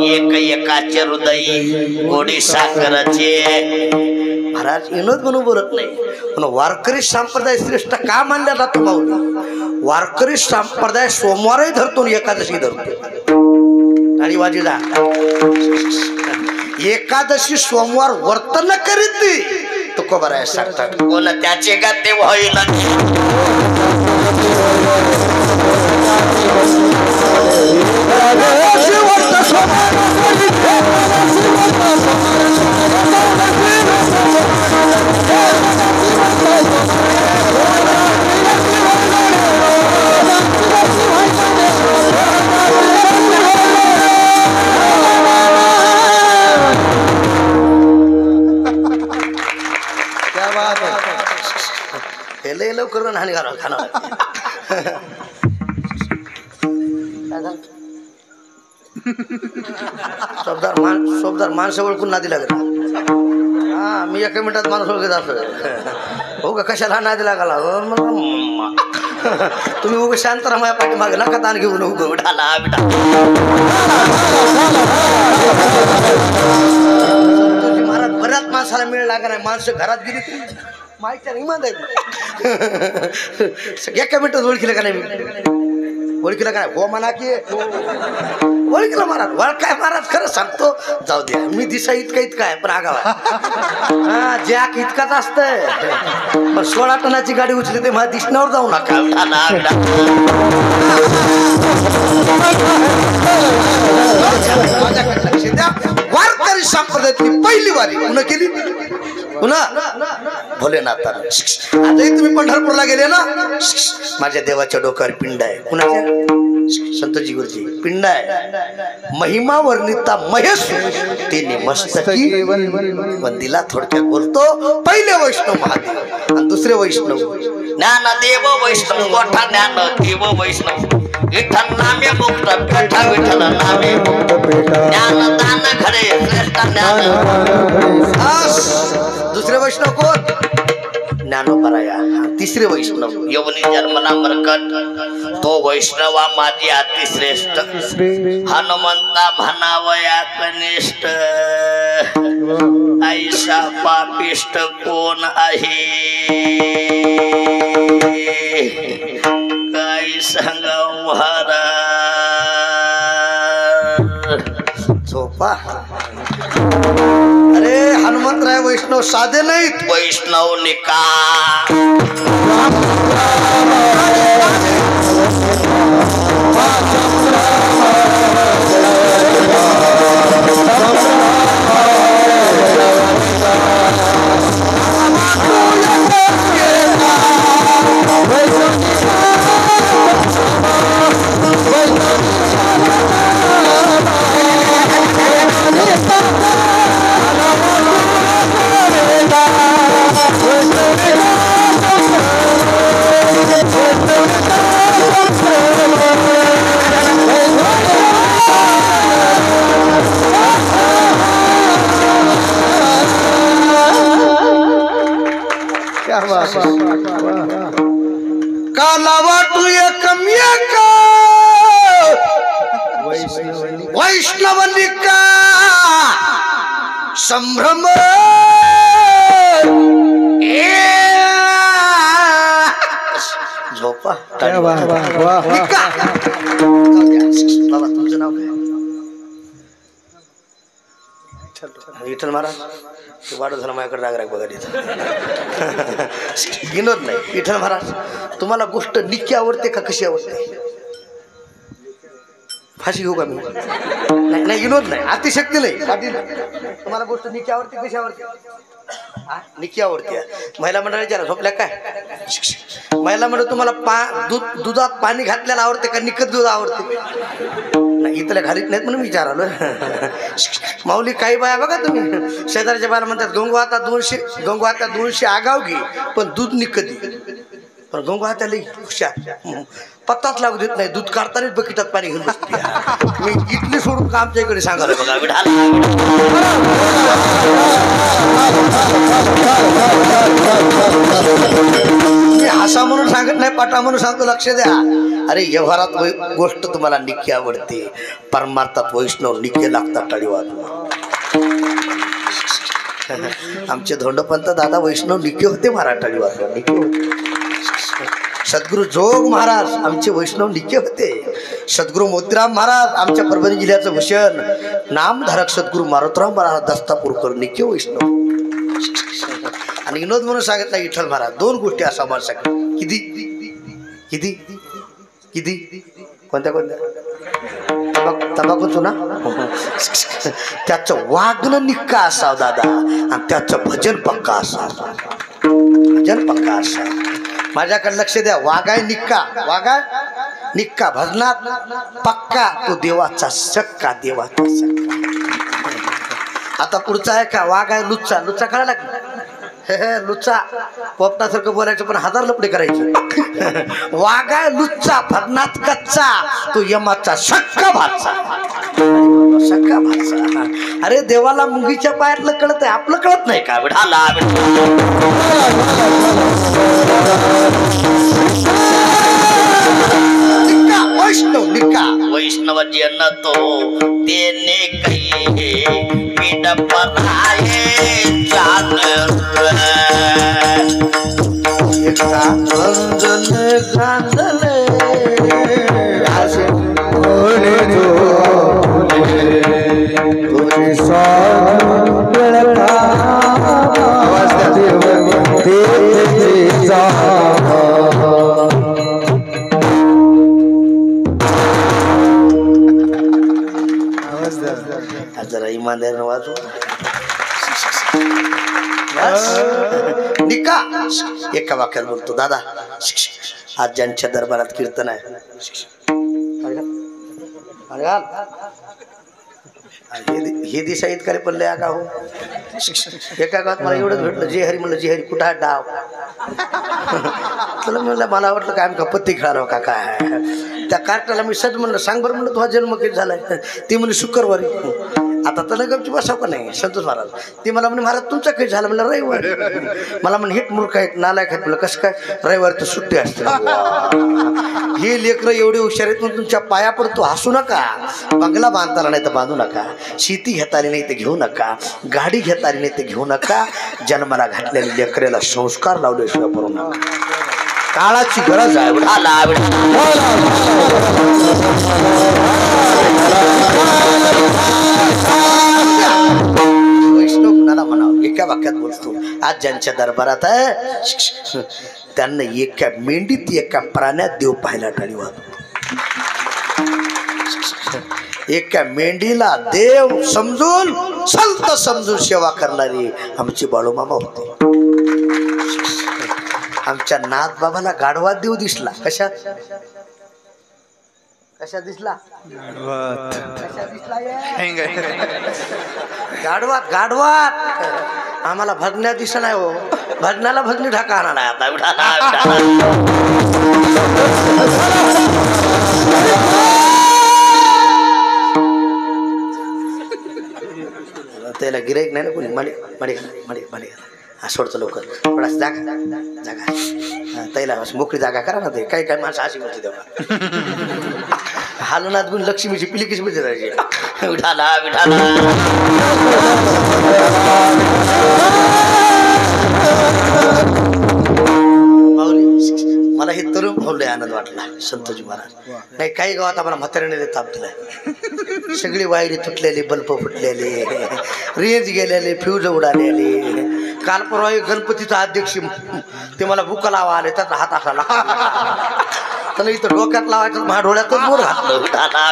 B: एक एकाचे हृदय गोडी साखरचे. महाराज विनोद म्हणून बोलत नाही पण वारकरी संप्रदाय श्रेष्ठ का मानला जातो माऊली? वारकरी संप्रदाय सोमवारही धरतो आणि एकादशी धरतो. आणि वाजीला एकादशी सोमवार व्रत न करीत तुकोबराय सांगतात कोण त्याचे गाते होईल. लवकर हानी घालवा खाना. सोबदार माणसं ओळखून नादी लागत. हा मी एका मिनिटात माणूस ओळखत असं हो का. कशाला नादी लागाला तुम्ही उभं शांत राहा माझ्या पाठीमागे नका ताण घेऊन उभं उठाला बिठा महाराज बऱ्याच माणसाला मिळ लागा नाही माणसं घरात गेली माहिती नाही मान एका मिनिटात ओळखीला का नाही मी ओळखीला काय हो म्हणा की ओळखीला महाराज वळ काय महाराज खरं सांगतो जाऊ द्या मी दिसा इतका आहे पण आगावा हा जॅक इतकाच असतंय पण 16 टनाची गाडी उचली ते मला दिसण्यावर जाऊ नका वारकरी संप्रदायातली पहिली वारी पुन्हा केली पुन्हा भोलेनाथ आजही तुम्ही पंढरपूरला गेले ना माझ्या देवाच्या डोक्यावर पिंड आहे कुणाच्या संतजी गुरुजी पिंड आहे महिमा वर्णिता महेश तिने मस्तकी वंदिला थोडक्यात बोलतो पहिले वैष्णव महादेव आणि दुसरे वैष्णव ज्ञानदेव वैष्णव मोठा ज्ञानदेव वैष्णव विठ्ठल नामे मुक्त पेठा विठ्ठल नामे मुक्त ज्ञानदान खरे श्रेष्ठ ज्ञान दुसरे वैष्णव कोण ज्ञानोपराया तिसरे वैष्णव यवनी जन्मला मरकट तो वैष्णवा माझी अतिश्रेष्ठ हनुमंता म्हणावया कनिष्ठ ऐसा पापिष्ट कोण आहे काय सांगाव महाराज झोपा अरे हनुमंतराय वैष्णव साधे नाहीत वैष्णव निका काला वाटू एकमेक वैष्णवनिका संभ्रम झोपा बाबा तुमचं नाव काय विठ्ठल महाराज ते वाढ झालं माझ्याकडे राग बघा विनोद नाही विठ्ठल महाराज तुम्हाला गोष्ट निक्की आवडते का कशी आवडते फाशी घेऊ का मी नाही नाही विनोद नाही अतिशक्ती नाही तुम्हाला गोष्ट निक्की आवडते कशी आवडते निक्की आवडते महिला मंडळाच्या झोपल्या काय महिला मंडळ तुम्हाला दुधात पाणी घातलेलं आवडते का निकत दूध आवडते नाही इथल्या घालीत नाहीत म्हणून विचारालो माऊली काही बाया बघा तुम्ही शेजारच्या बाया म्हणतात गंगू आता 200 आगाव घे पण दूध निकत पण गंगू आता लई हुशार पत्ताच लागू देत नाही दूध काढतानाच बकेटात पाणी घेऊन बसते मी इथली सोडून का आमच्या इकडे सांगायला बघा मी हसा म्हणून सांगत नाही पाटा म्हणून सांगतो लक्ष द्या अरे व्यवहारात गोष्ट तुम्हाला निक्की आवडते परमार्थात वैष्णव निक्की लागतात टाळी वाजवा आमचे धोंडपंत दादा वैष्णव निक्की होते मराठाळी वाजवा निक्की होते सद्गुरु जोग महाराज आमचे वैष्णव निक्के होते सद्गुरु मोतीराम महाराज आमच्या परभणी जिल्ह्याचं भूषण नामधारक सद्गुरु मारुतराम महाराज दस्तापूरकर निक्के वैष्णव आणि विनोद म्हणून सांगितलं विठ्ठल महाराज 2 गोष्टी असा मला सांगितलं किती किती किती कोणत्या तंबाखू चुना त्याचं वागणं निक्का असावं दादा आणि त्याचं भजन पक्का असावं भजन पक्का असावं माझ्याकडे लक्ष द्या वागाय निक्का भजनात पक्का तो देवाचा सक्का देवाचा सक्का आता पुढचा आहे का वागाय लुच्चा कळाला की लुच्चा पोपटासारखं बोलायचं पण 1000 लपडे करायचे वागाय लुच्चा भजनात कच्चा तो यमाचा सक्का भाचा अरे देवाला मुंगीच्या पायातलं कळत आहे आपलं कळत नाही का विठाला वैष्णव निका वैष्णव जन तो तेने कही पीठ पर आए चादर एका रंजन गांधले आसे ओले तुझे साथ लड़का आवाज दे जा जरा ईमानदार वाचू निका एका वाक्यात बोलतो दादा आज ज्यांच्या दरबारात कीर्तन आहे हे दिशा इतकाले पडले का हो एका गावात मला एवढंच भेटलं जे हरी म्हणलं जे हरी कुठं डाव तुला म्हणलं मला वाटलं काय आमका पत्ती खेळालो का काय त्या कार्टाला मी सज म्हणलं सांग बरं म्हणलं तुझा जन्म कधी झालाय ती म्हणजे शुक्रवारी आता तर गपची बसाव का नाही संतोष महाराज ती मला म्हणे महाराज तुमचा काही झालं म्हणलं रविवार मला म्हणे हिट मूर्ख आहेत नालायक आहेत म्हणलं कसं काय रविवार तर सुट्टी असते हे लेकरं एवढे हुशार आहेत म्हणून तुमच्या पाया पडतो हसू नका बंगला बांधताना नाही तर बांधू नका शेती घेता आली नाही तर घेऊ नका गाडी घेता आली नाही तर घेऊ नका जन्माला घातलेल्या लेकराला संस्कार लावल्याशिवाय करू नका काळाची गरज आहे वैष्णव कुणाला म्हणावं एका वाक्यात बोलतो आज ज्यांच्या दरबारात आहे त्यांना एका मेंढीत एका प्राण्यात देव पाहायला टाळी वाजतो एका मेंढीला देव समजून संत समजून सेवा करणारी आमची बाळूमामा होते आमच्या नाथ बाबाला गाढवात देव दिसला कशात दिसला गाढवात गाढवात आम्हाला भजन्या दिसत नाही हो भजनाला भजनी ढाका आणा नाही आता त्याला गिराईक नाही ना कोणी मडे मडे मडे मडे हा सोडतो लवकर थोडासा जागा जागा त्याला मोकळी जागा करा ना ते काही काही माणसं अशी म्हणते तेव्हा हालनात गुण लक्ष्मीची पिली कशी म्हणजे जायची विठाला विठाला मला हे तरुण भावले आनंद वाटला संतोजी महाराज नाही काही गावात आम्हाला म्हाताऱ्याने ताप दिलाय सगळी वायरी तुटलेली बल्ब फुटलेले रेंज गेलेले फ्यूज उडालेले काल परवा गणपतीचा अध्यक्ष ते मला बुका लावा आले त्याचा हात असाला त्याला इथं डोक्यात लावायचं माझ्या डोळ्यातच बोर घातलं दादा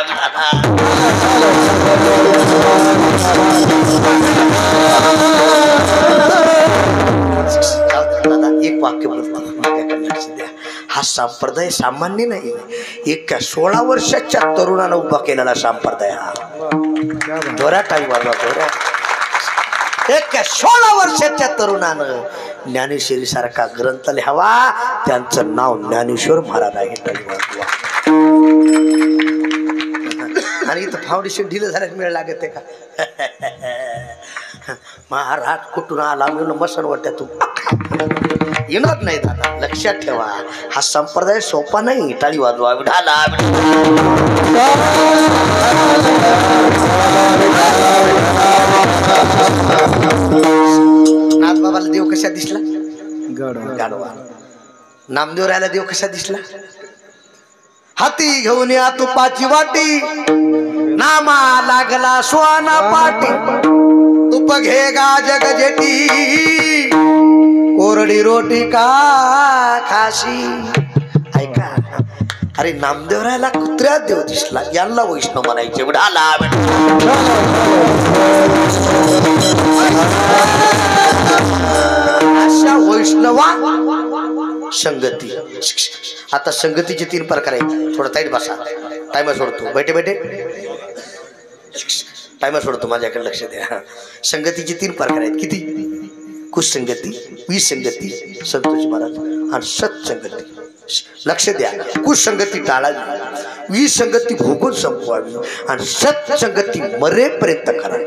B: एक वाक्य बोलतो माझ्याकडे लक्ष द्या हा संप्रदाय सामान्य नाही एका 16 वर्षाच्या तरुणानं उभा केलेला संप्रदाय हा दोरा टाळी वाजवा दोरा एका 16 वर्षाच्या तरुणानं ज्ञानेश्वरी सारखा ग्रंथ लिहावा त्यांचं नाव ज्ञानेश्वर महाराज आहे टाळी वाजवा आणि इथं फाउंडेशन ढिलं झाल्यास मिळ लागत का महाराज कुठून आला म्हणून मसन वाटत्यातून येणार नाही दादा लक्षात ठेवा हा संप्रदाय सोपा नाही टाळी वाजवा विठाला नाथ बाबाला देव कशा दिसला गाढवा नामदेव रायला देव कशा दिसला हाती घेऊन या तुपाची वाटी नामा लागला स्वाना पाटी तुप घे गा जग जेटी कोरडी रोटी का खाशी ऐका अरे नामदेवरायला कुत्र्यात देव दिसला यांना वैष्णव म्हणायचे विठाला अशा वैष्णवा संगती आता संगतीचे 3 प्रकार आहेत थोडं ताईट बसा टाइमर सोडतो बैठे बैठे टाइमर सोडतो माझ्याकडे लक्ष द्या संगतीचे 3 प्रकार आहेत किती कुसंगती विसंगती संतोषी महाराज आणि सत्संगती लक्ष द्या कुसंगती टाळावी विसंगती भोगून संपवावी आणि सत्संगती मरेपर्यंत करावी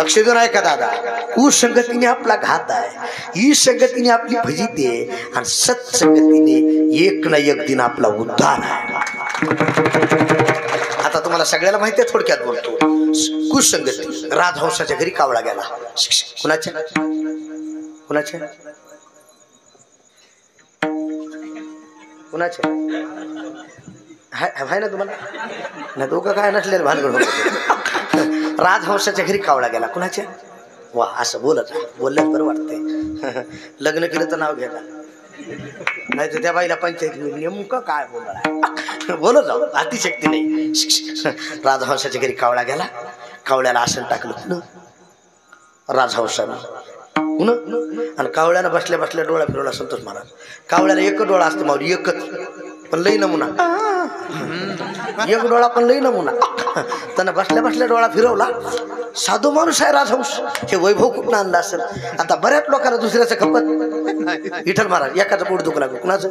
B: लक्ष देऊन ऐका दादा, कुसंगतीने आपला घात आहे, ई संगतीने आपली फजिती आहे आणि सत्संगतीने एक ना एक दिन आपला उद्धार आहे. आता तुम्हाला सगळ्याला माहिती आहे, थोडक्यात बोलतो. कुसंगती. राजहंसाच्या घरी कावळा गेला. कुणाच्या कुणाच्या कुणाच्या हाय ना तुम्हाला ना, दोघं काय नसलेलं भानगड होतं. राजहंसाच्या घरी कावळा गेला. कुणाच्या? वा, असं बोलत बोलल्यात बरं वाटतंय. लग्न केलं तर नाव घ्यायला, नाही तर त्या बाईला पंचायत नेमकं काय बोलणार, बोलत जाऊ, अतिशक्ती नाही. राजहंसाच्या घरी कावळा गेला. कावळ्याला आसन टाकलं राजहंसानं आणि कावळ्यानं बसल्या बसल्या डोळा फिरवला संतोष महाराज. कावळ्याला एकच डोळा असतो माऊली, एकच, पण लई नमुना. एक डोळा पण लई नमुना. त्यानं बसल्या बसल्या डोळा फिरवला. साधू माणूस आहे राजहंस, हे वैभव कुठं आणलं असेल. आता बऱ्याच लोकांना दुसऱ्याचं खपत. विठ्ठल महाराज एकाचं पोट दुखू लागलं. कुणाचं?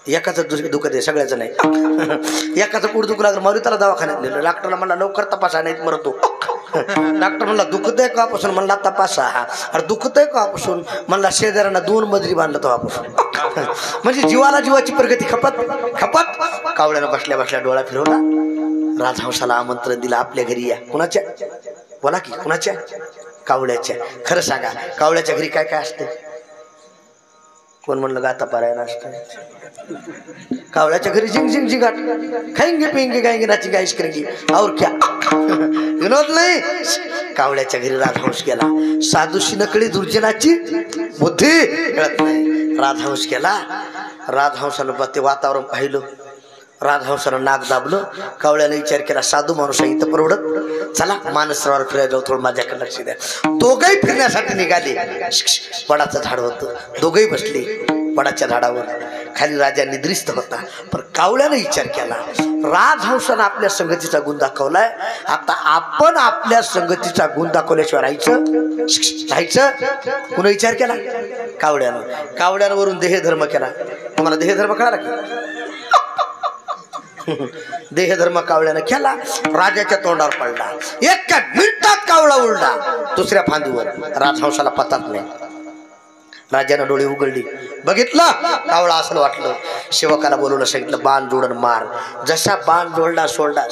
B: एकाचं दुखत आहे, सगळ्याचं नाही. एकाचं पोट दुखू लागलं, मारू त्याला दवाखान्यात नेलं. डॉक्टरला म्हणला लवकर तपासा, नाही मरतो. डॉक्टर म्हणला दुखत आहे कापासून, म्हणला तपासा. अरे दुखत आहे कापासून, म्हणला शेजाऱ्यांना 2 मजली बांधलं तेव्हापासून. म्हणजे जीवाला जीवाची प्रगती खपत खपत. कावळ्यानं बसल्या बसल्या डोळा फिरवला. राजहंसाला आमंत्रण दिलं आपल्या घरी या. कुणाच्या? बोला की, कुणाच्या? कावळ्याच्या. खरं सांगा, कावळ्याच्या घरी काय काय असतं? कोण म्हणलं गाता पारायण असतं? कावळ्याच्या घरी झिंग झिंग झिंगाट, खाएंगे पिएंगे गाएंगे नाचेंगे ऐश करेंगे और क्या. विनोद नाही. कावळ्याच्या घरी राजहंस गेला. साधूशी नकळी दुर्जनाची बुद्धी कळत नाही. राजहंस गेला. राजहंसानं ते वातावरण पाहिलं. राजहंसानं नाक दाबलं. कावळ्याने विचार केला, साधू माणूस आहे, इथं परवडत, चला मानसरोवर फिरायला जाऊ, थोडं माझ्याकडे लक्ष द्या. दोघंही फिरण्यासाठी निघाले. वडाचं झाड होतं. दोघंही बसले वडाच्या झाडावर. खाली राजा निद्रिस्त होता. पण कावळ्यानं विचार केला, राजहंसानं आपल्या संगतीचा गुण दाखवलाय, आता आपण आपल्या संगतीचा गुण दाखवल्याशिवाय राहायचं. कुणा विचार केला? कावळ्यानं. कावळ्यानं वरून देहधर्म केला. तुम्हाला देहधर्म कळाला की? देहधर्म कावळ्यानं केला. राजाच्या तोंडावर पडला. एका मिनिटात कावळा उडला दुसऱ्या फांदीवर. राजहंसाला पतात नाही. राजानं डोळे उघडली, बघितलं कावळा असं वाटलं. सेवकाला बोलवलं, सांगितलं बाण जोडून मार. जसा बाण जोडला सोडला,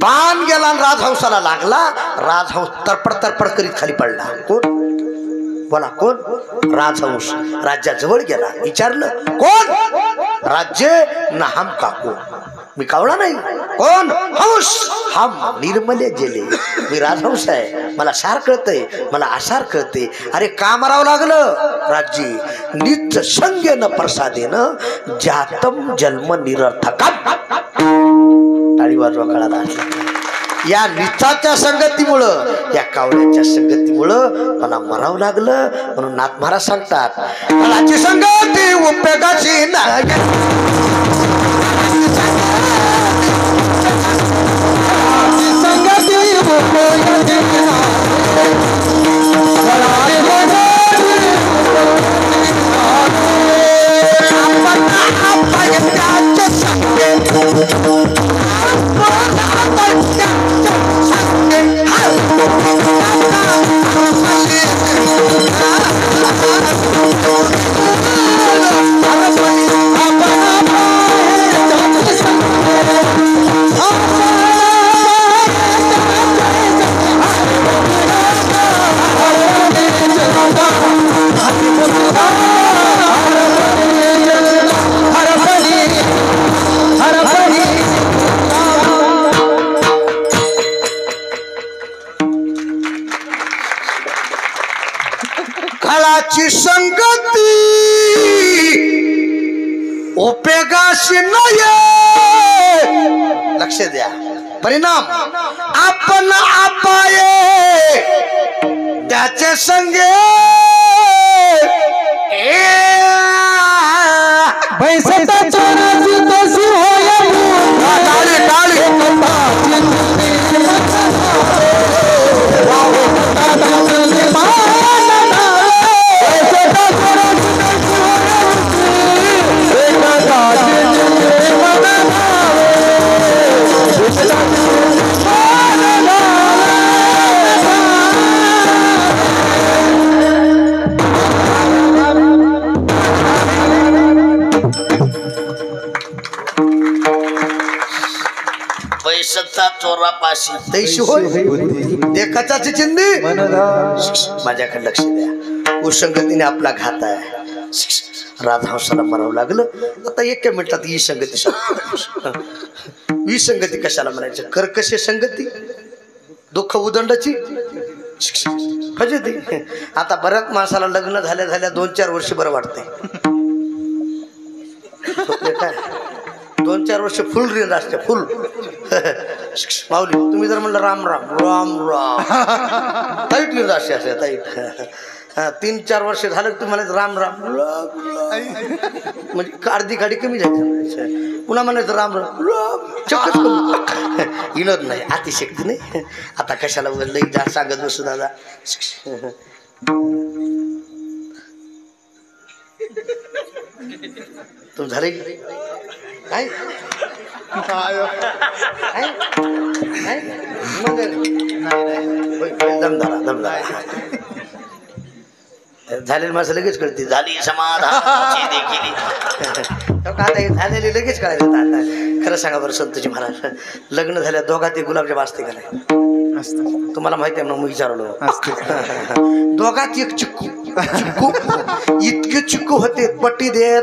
B: बाण गेला आणि राजहंसाला लागला. राजहंस तरपड तरपड करीत खाली पडला. कोण? बोला कोण? राजहंस. राज्याजवळ गेला. विचारलं कोण? राज्य ना हम काकू. मी कावळा नाही. कोण? हंस. हम निर्मले जेले. मी राजहंस आहे, मला सार कळतंय, मला आसार कळते. अरे का मारावं लागलं? राज्य नित्य संज्ञेन प्रसादेन जातम जन्म निरर्थकम. टाळी वाजवा कळाला. या निचाच्या संगतीमुळं, या कावळ्याच्या संगतीमुळं मला मरावं लागलं. म्हणून नाथ महाराज सांगतात, फळाची संगती उपयोगाची नाही. काळाची संगती उपयोगाशी नाही. लक्ष द्या. परिणाम आपण आपाये त्याचे संगे
A: बैसता चोराची तशी होय.
B: टाळी टाळी. पाशी तैशी होय एकाचाची चिंदी माझ्याकडे लक्ष द्या उसंगतीने आपला घात आहे राजहंसाला म्हणावं लागलं आता एका मिनिटात ही संगती विसंगती कशाला म्हणायचं कर्कश संगती दुःख उदंडाची फजिती आता बऱ्याच माणसाला लग्न झाल्या झाल्या 2-4 वर्ष बरं वाटतंय काय 2-4 वर्ष फुल रेंज असते फुल माऊली तुम्ही जर म्हणलं राम राम राम राम ताईट रेंज असते असे ताईट 3-4 वर्ष झालं तुम्ही म्हणायचं राम राम म्हणजे अर्धी गाडी कमी जायची पुन्हा म्हणायचं राम राम चक्कच कमी इनत नाही अतिशक्ती नाही आता कशाला लई जास्त सांगत बसू दादा तुम झाले काय झालेली माणसं लगेच कळते झाली समाधान देखील झालेली लगेच कळायचं खरं सांगा बरं संतोषी महाराज लग्न झाल्या दोघात ते गुलाबजाम असते का नाही तुम्हाला माहिती आहे म्हणून मी विचारलो दोघात एक चिक्कू चिक्कू इतके चिक्कू होते पट्टी देत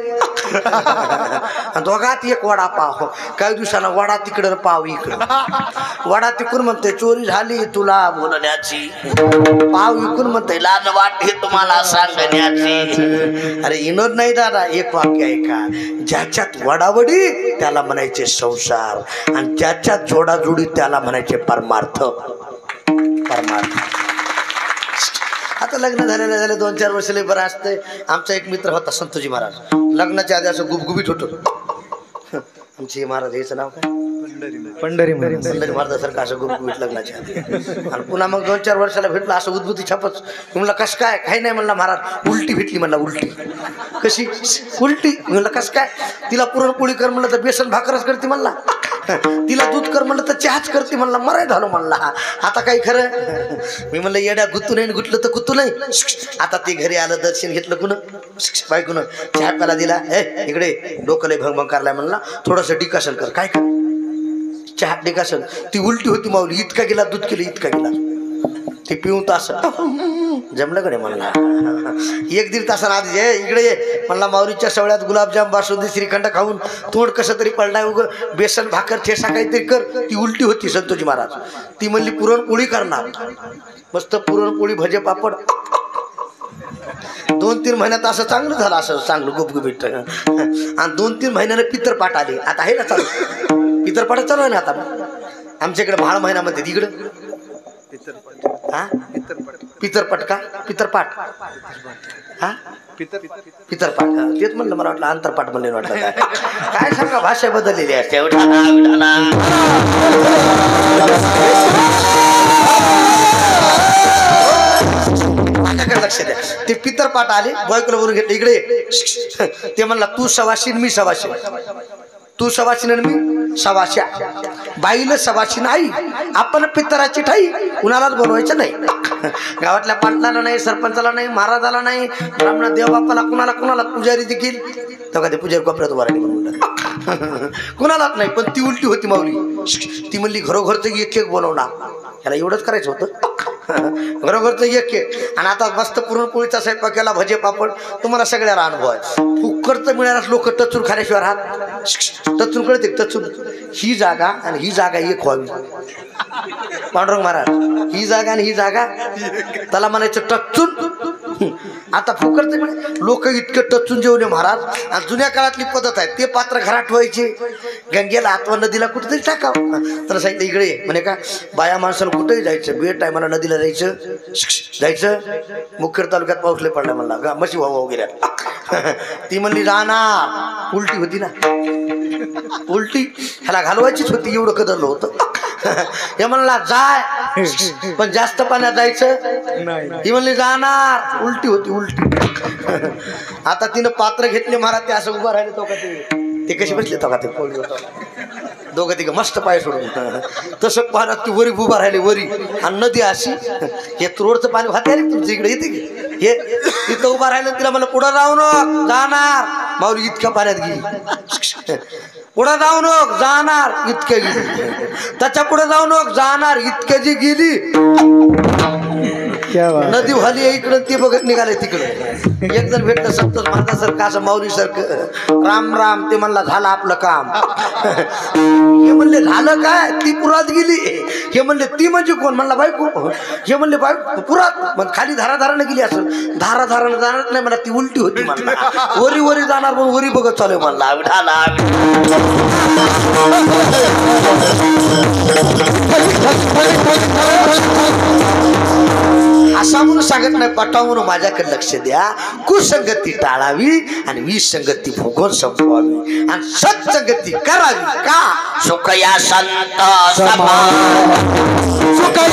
B: दोघात एक वडापाव काही दिवसाला वडा तिकडं पाव इकडं वडा तिकडून म्हणते चोरी झाली तुला बोलण्याची पाव इकडून म्हणते लाज वाटते तुम्हाला सांगण्याची अरे इनोद नाही दादा एक वाक्य आहे का ज्याच्यात वडावडी त्याला म्हणायचे संसार आणि ज्याच्यात जोडाजोडी त्याला म्हणायचे परमार्थ परमार्थ आता लग्न झालेलं झाले 2-4 वर्ष लय बरं असतंय आमचा एक मित्र होता संतोषी महाराज लग्नाच्या आधी असं गुबगुबीत होतो आमचे महाराज याचं नाव काय
A: पंढरी
B: महाराजासारखं असं गुबगुबीत लग्नाच्या आधी आणि पुन्हा मग 2-4 वर्षाला भेटलं असं उद्भुती छापच म्हणलं कसं काय काही नाही म्हणला महाराज उलटी भेटली म्हणला उलटी कशी उलटी म्हणलं कसं काय तिला पुरणपोळी कर म्हणलं तर बेसन भाकरच करते म्हणला तिला दूध कर म्हणलं तर चहाच करते म्हणला मराय झालो म्हणला आता काही खरं मी म्हणलं येड्या गुत्तू नाही गुतलं तर कुत्तू नाही आता ते घरी आलं दर्शन घेतलं कुणं बायकुनं चहा प्याला दिला इकडे डोकं लय भंग करलाय म्हणला थोडंसं डिकाशन कर काय कर चहा डिकाशन ती उलटी होती माऊली इतका गेला दूध केलं इतका गेला ते पिऊन तास जमलं कडे म्हणला 1-1.5 तासानं आधी इकडे ये म्हणला माऊलीच्या सवळ्यात गुलाबजाम बासुंदी श्रीखंड खाऊन तोंड कसं तरी पडलाय उग बेसन भाकर ठेसा काहीतरी कर ती उलटी होती संतोषी महाराज ती म्हणली पुरणपोळी करणार मस्त पुरणपोळी भजे पापड 2-3 महिन्यात असं चांगलं झालं असं चांगलं गुबगुबीट आणि 2-3 महिन्यानं पितरपाट आले आता आहे ना चालू पितरपाट चालू आहे ना आता आमच्याकडे भाळ महिन्यामध्ये तिकडं हा पितरपट का पितरपाट हा पितरपाट तेच म्हणलं मला वाटलं आंतरपाट म्हणले वाटलं काय सांगा भाषा बदललेली असते माझ्याकडे लक्ष द्या ते पितरपाट आले बायकोला बरोबर घेतलं इकडे ते म्हणला तू सवाशीन मी सवाशीन तू सवाशीन आणि मी सवाश्या बाईला सवाशीन आई आपण पितराची ठाई कुणालाच बोलवायचं नाही गावातल्या पाटलाला नाही सरपंचाला नाही महाराजाला नाही ब्राह्मण देवबापाला कुणाला कुणाला पुजारी देखील तेव्हा ते पुजारी कोपऱ्यात उभा राहिली म्हणून कुणालाच नाही पण ती उलटी होती माऊली ती म्हणली घरोघरचं एक बोलवणार याला एवढंच करायचं होतं घरोघरचं एक आणि आता मस्त पुरणपोळीचा स्वयंपाक केला भजे पापड तुम्हाला सगळ्याला अनुभव आहे फुक्करचं मिळाल्यास लोक टचून खाण्याशिवाय राहत टचून कळते टचून ही जागा आणि ही जागा एक व्हावी पांडुरंग महाराज ही जागा आणि ही जागा त्याला म्हणायचं टचून आता फुकरचं मिळे लोक इतके टचून जेवले महाराज आणि जुन्या काळातली पद्धत आहे ते पात्र घरात ठेवायचे गंगेला अथवा नदीला कुठेतरी टाकावं तर सांगितलं इकडे म्हणे का बाया माणसाला कुठेही जायचं बेट टायमाला नदीला जायचं मुखेड तालुक्यात पाऊस लय पडला म्हणला मशी व्हावा वगैरे ती म्हणली राहणार उलटी होती ना उलटी ह्याला घालवायचीच होती एवढं कदरलं होतं हे म्हणला जाय पण जास्त पाण्यात जायचं ही म्हणली जाणार उलटी होती उलटी आता तिनं पात्र घेतले महाराज ते असं उभं राहिले तो का ते कशी बसले तो का ते पोळी दोघं तिघं मस्त पाय सोडून तसं पाण्यात ती वरी उभा राहिली वरी आणि नदी अशी हे तुरोडचं पाणी वाहते रे तुमच्या इकडे येते की हे तिथं उभा राहिलं तिला म्हणलं पुढं राहू न जाणार माऊली इतक्या पाण्यात गेली पुढे जाऊ नको जाणार इतके गेली, त्याच्या पुढे जाऊ नको जाणार इतके जी गेली, नदी व्हाली इकडं ती बघत निघाले तिकडे. एक जण भेटलं संतोष महाराजासारखं असं माऊली सारखं राम राम, ते म्हणला झालं आपलं काम. हे म्हणले झालं काय, ती पुरात गेली. हे म्हणले ती म्हणजे कोण, म्हणला बायको. हे म्हणले बायको पुरात, मग खाली धाराधाराने गेली असेल, धाराधाराने जाणार नाही म्हणा, ती उलटी होती म्हणला. वरी वरी जाणार पण वरी बघत चालू म्हणला. ढाला असा म्हणून सांगत नाही, पटाव म्हणून माझ्याकडे लक्ष द्या. कुसंगती टाळावी आणि विसंगती भोगून संपवावी आणि सत्संगती करावी. का सुखया संत समान, सुखया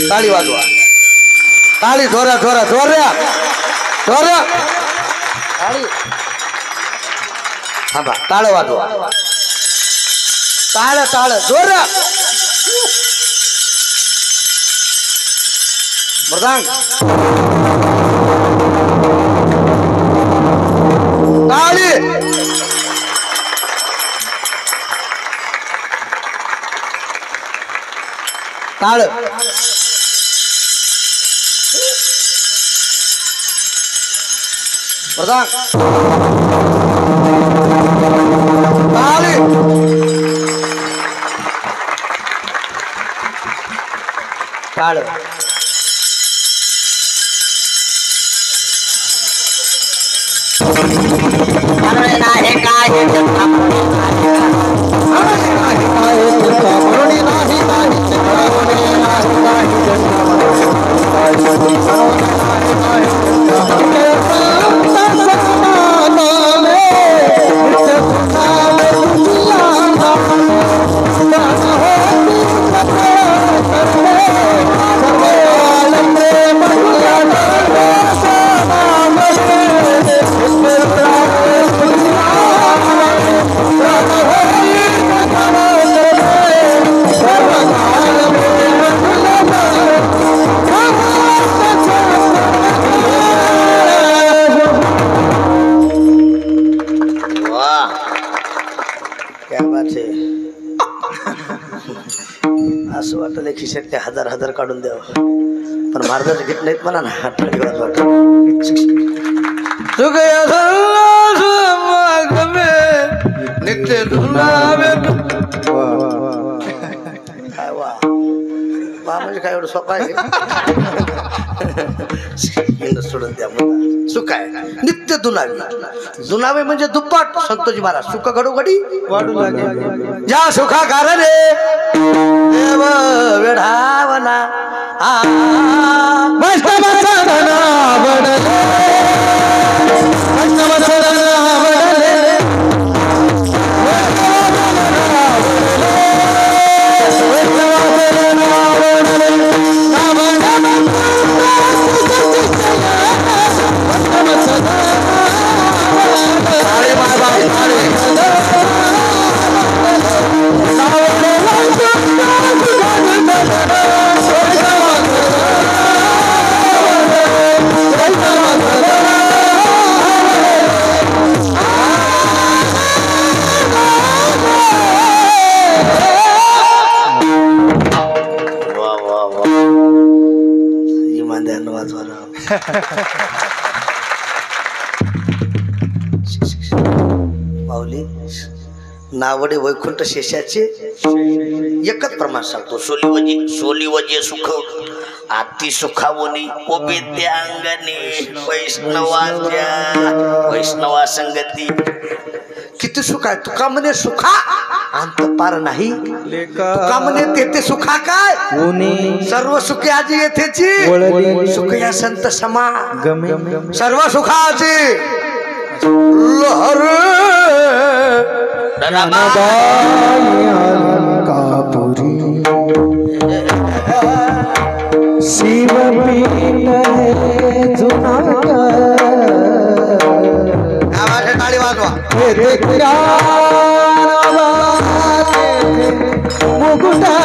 B: ताली वाजवा, ताली जोरा जोरा जोरा जोरा ताली. थांबा, टाळ वाजवा, टाळ टाळ जोरा. मृदांग ताली. टाळ मृदांग ताली. टाळ असं वाटलं खिशात ते हजार हजार काढून द्यावं, पण महाराज घेत नाहीत मला ना. म्हणजे काय एवढं सोपं आहे हिंद सोडून द्या मला. सुख आहे नित्य दुनावी. दुनावे म्हणजे दुप्पट. संतोषी महाराज सुख घडोघडी
C: वाढू लागेल.
B: ज्या सुखा कारणे देव वेढावला माऊली नावडे वैकुंठ शेषाचे एकच प्रमाण सांगतो. सोलिवजे सुख आती सुखावनी ओबेत्या अंगणे वैष्णवा संगती. किती सुख आहे तुका म्हणे सुखा अंत पार नाही. तुका म्हणे तेथे सुखा काय सर्व सुखे आजी येथेची सुख या संत समा सर्व सुखाची लहर
A: शिव
B: टाळी वाजवा.
A: मुकुटा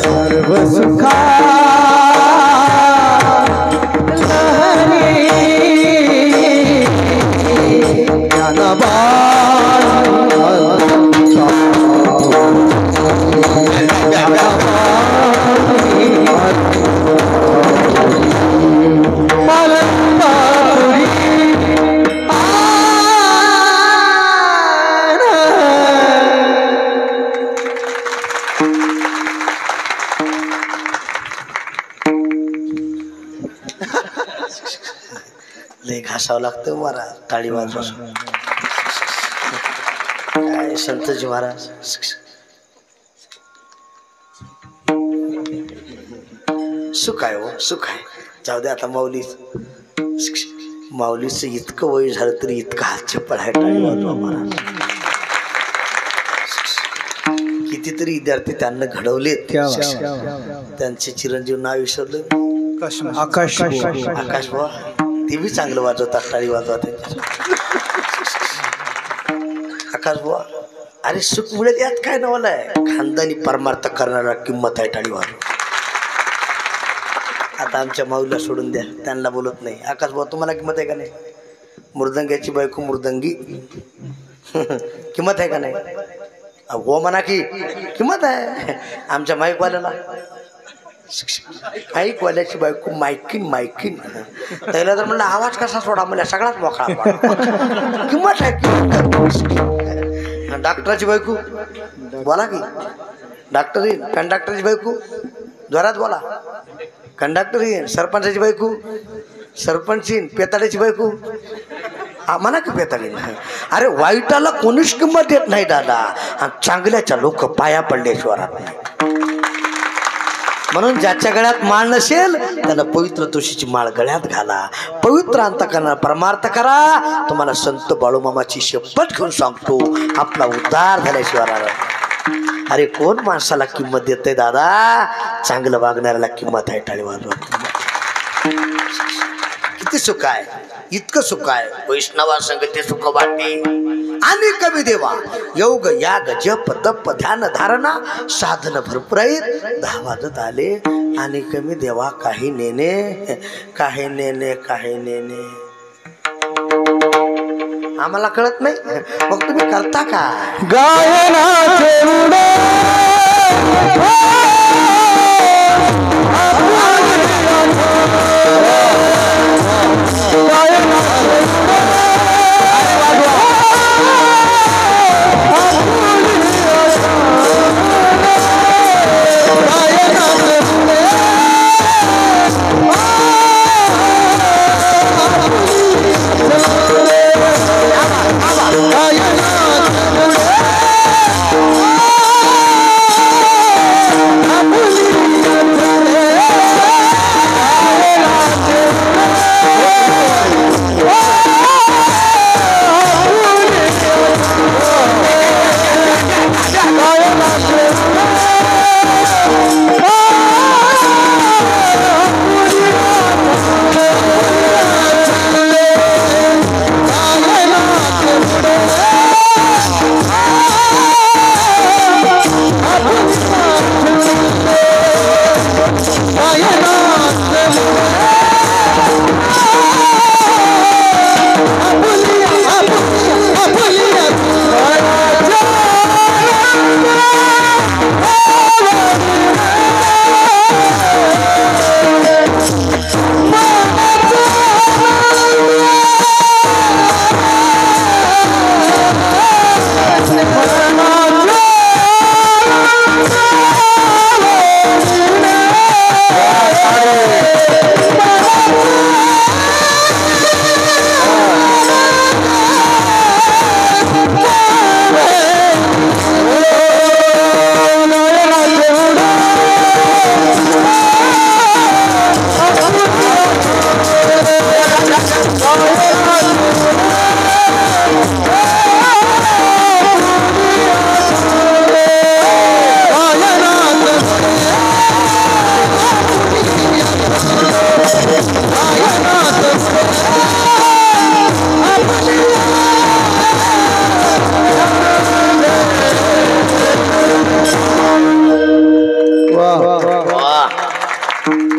A: सर्व सुखा
B: लय घासावं लागतं मला टाळी वाजवा. काय संतजी महाराज सुख आहे हो सुख आहे. जाऊ दे आता माऊलीचं इतकं वय झालं तरी इतकं हात चप्पल आहे. टाळी वाजवा महाराज. कितीतरी विद्यार्थी त्यांना घडवलेत. त्यांचे चिरंजीव नाव विसरलं.
C: आकाश
B: आकाश बुवा ते बी चांगलं वाजवतात. टाळी वाजवा त्यांच्या. आकाश बुवा अरे सुख मिळेल यात काय नवल आहे. खानदानी परमार्थ करणारा किंमत आहे. टाळी वाजवा. आता आमच्या माऊलीला सोडून द्या त्यांना बोलत नाही. आकाश बुवा तुम्हाला किंमत आहे का नाही. मृदंग्याची बायको मृदंगी किंमत आहे का नाही. हो म्हणा की किंमत आहे. आमच्या माईकवाल्याला माईकवाल्याची बायको मायकीन त्याला जर म्हणलं आवाज कसा सोडा मला सगळाच मोकळा किंमत आहे. डॉक्टराची बायको बोला की डॉक्टर येईन. कंडक्टरची बायको जोरात बोला. कंडक्टर येईन. सरपंचाची बायको सरपंच येईन. पेताड्याची बायको म्हणा की पेताडी. अरे वाईटाला कोणीच किंमत देत नाही दादा. चांगल्याच्या लोक पाया पडल्याशिवाय राहत नाही. म्हणून ज्याच्या गळ्यात माळ नसेल त्याला पवित्र तुळशीची माळ गळ्यात घाला. पवित्र अंतकरणाला परमार्थ करा. तुम्हाला संत बाळूमामाची शपथ घेऊन सांगतो आपला उद्धार झाल्याशिवाय राहणार. अरे कोण माणसाला किंमत देते दादा. चांगलं वागणाऱ्याला किंमत आहे. टाळी वाजवा. किती सुख आहे. इतकं सुख आहे. वैष्णवा संगती सुख वाटे आणि कमी देवा योग याग जप तप ध्यान धारणा साधन भरपूर आहेत. 10 वाजत आले आणि कमी देवा काही नेणे काही नेणे काही नेणे आम्हाला कळत नाही. मग तुम्ही करता का
A: गायनाचे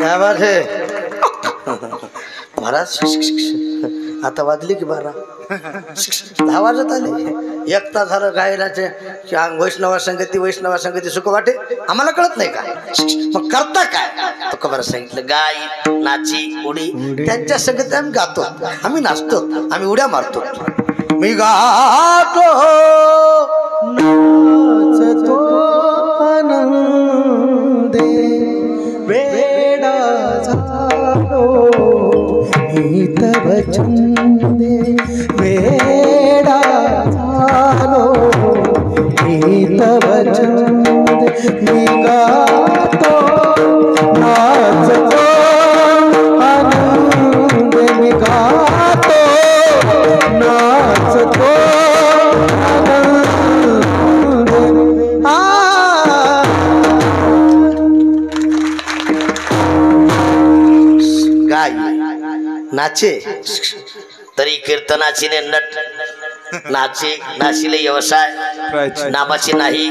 B: क्या बात है महाराज. आता वाजली की 12 10 वाजत आले. 1 तास झालं गायनाचे वैष्णवा संगती सुख वाटे आम्हाला कळत नाही का. मग करता काय तो कबरा सांगितलं. गाय नाची उडी त्यांच्या संगती आम्ही गातो, आम्ही नाचतो, आम्ही उड्या मारतो. मी गातो
A: नाचतो आनंदे वेडा झालो मी तव छंदे वेडा झालो मी तव छंदे मी गातो नाचतो आनंदे मी गातो नाचतो
B: गाय नाचे तरी कीर्तनाची ने नट नाचे नाशिले व्यवसाय नामाची नाही.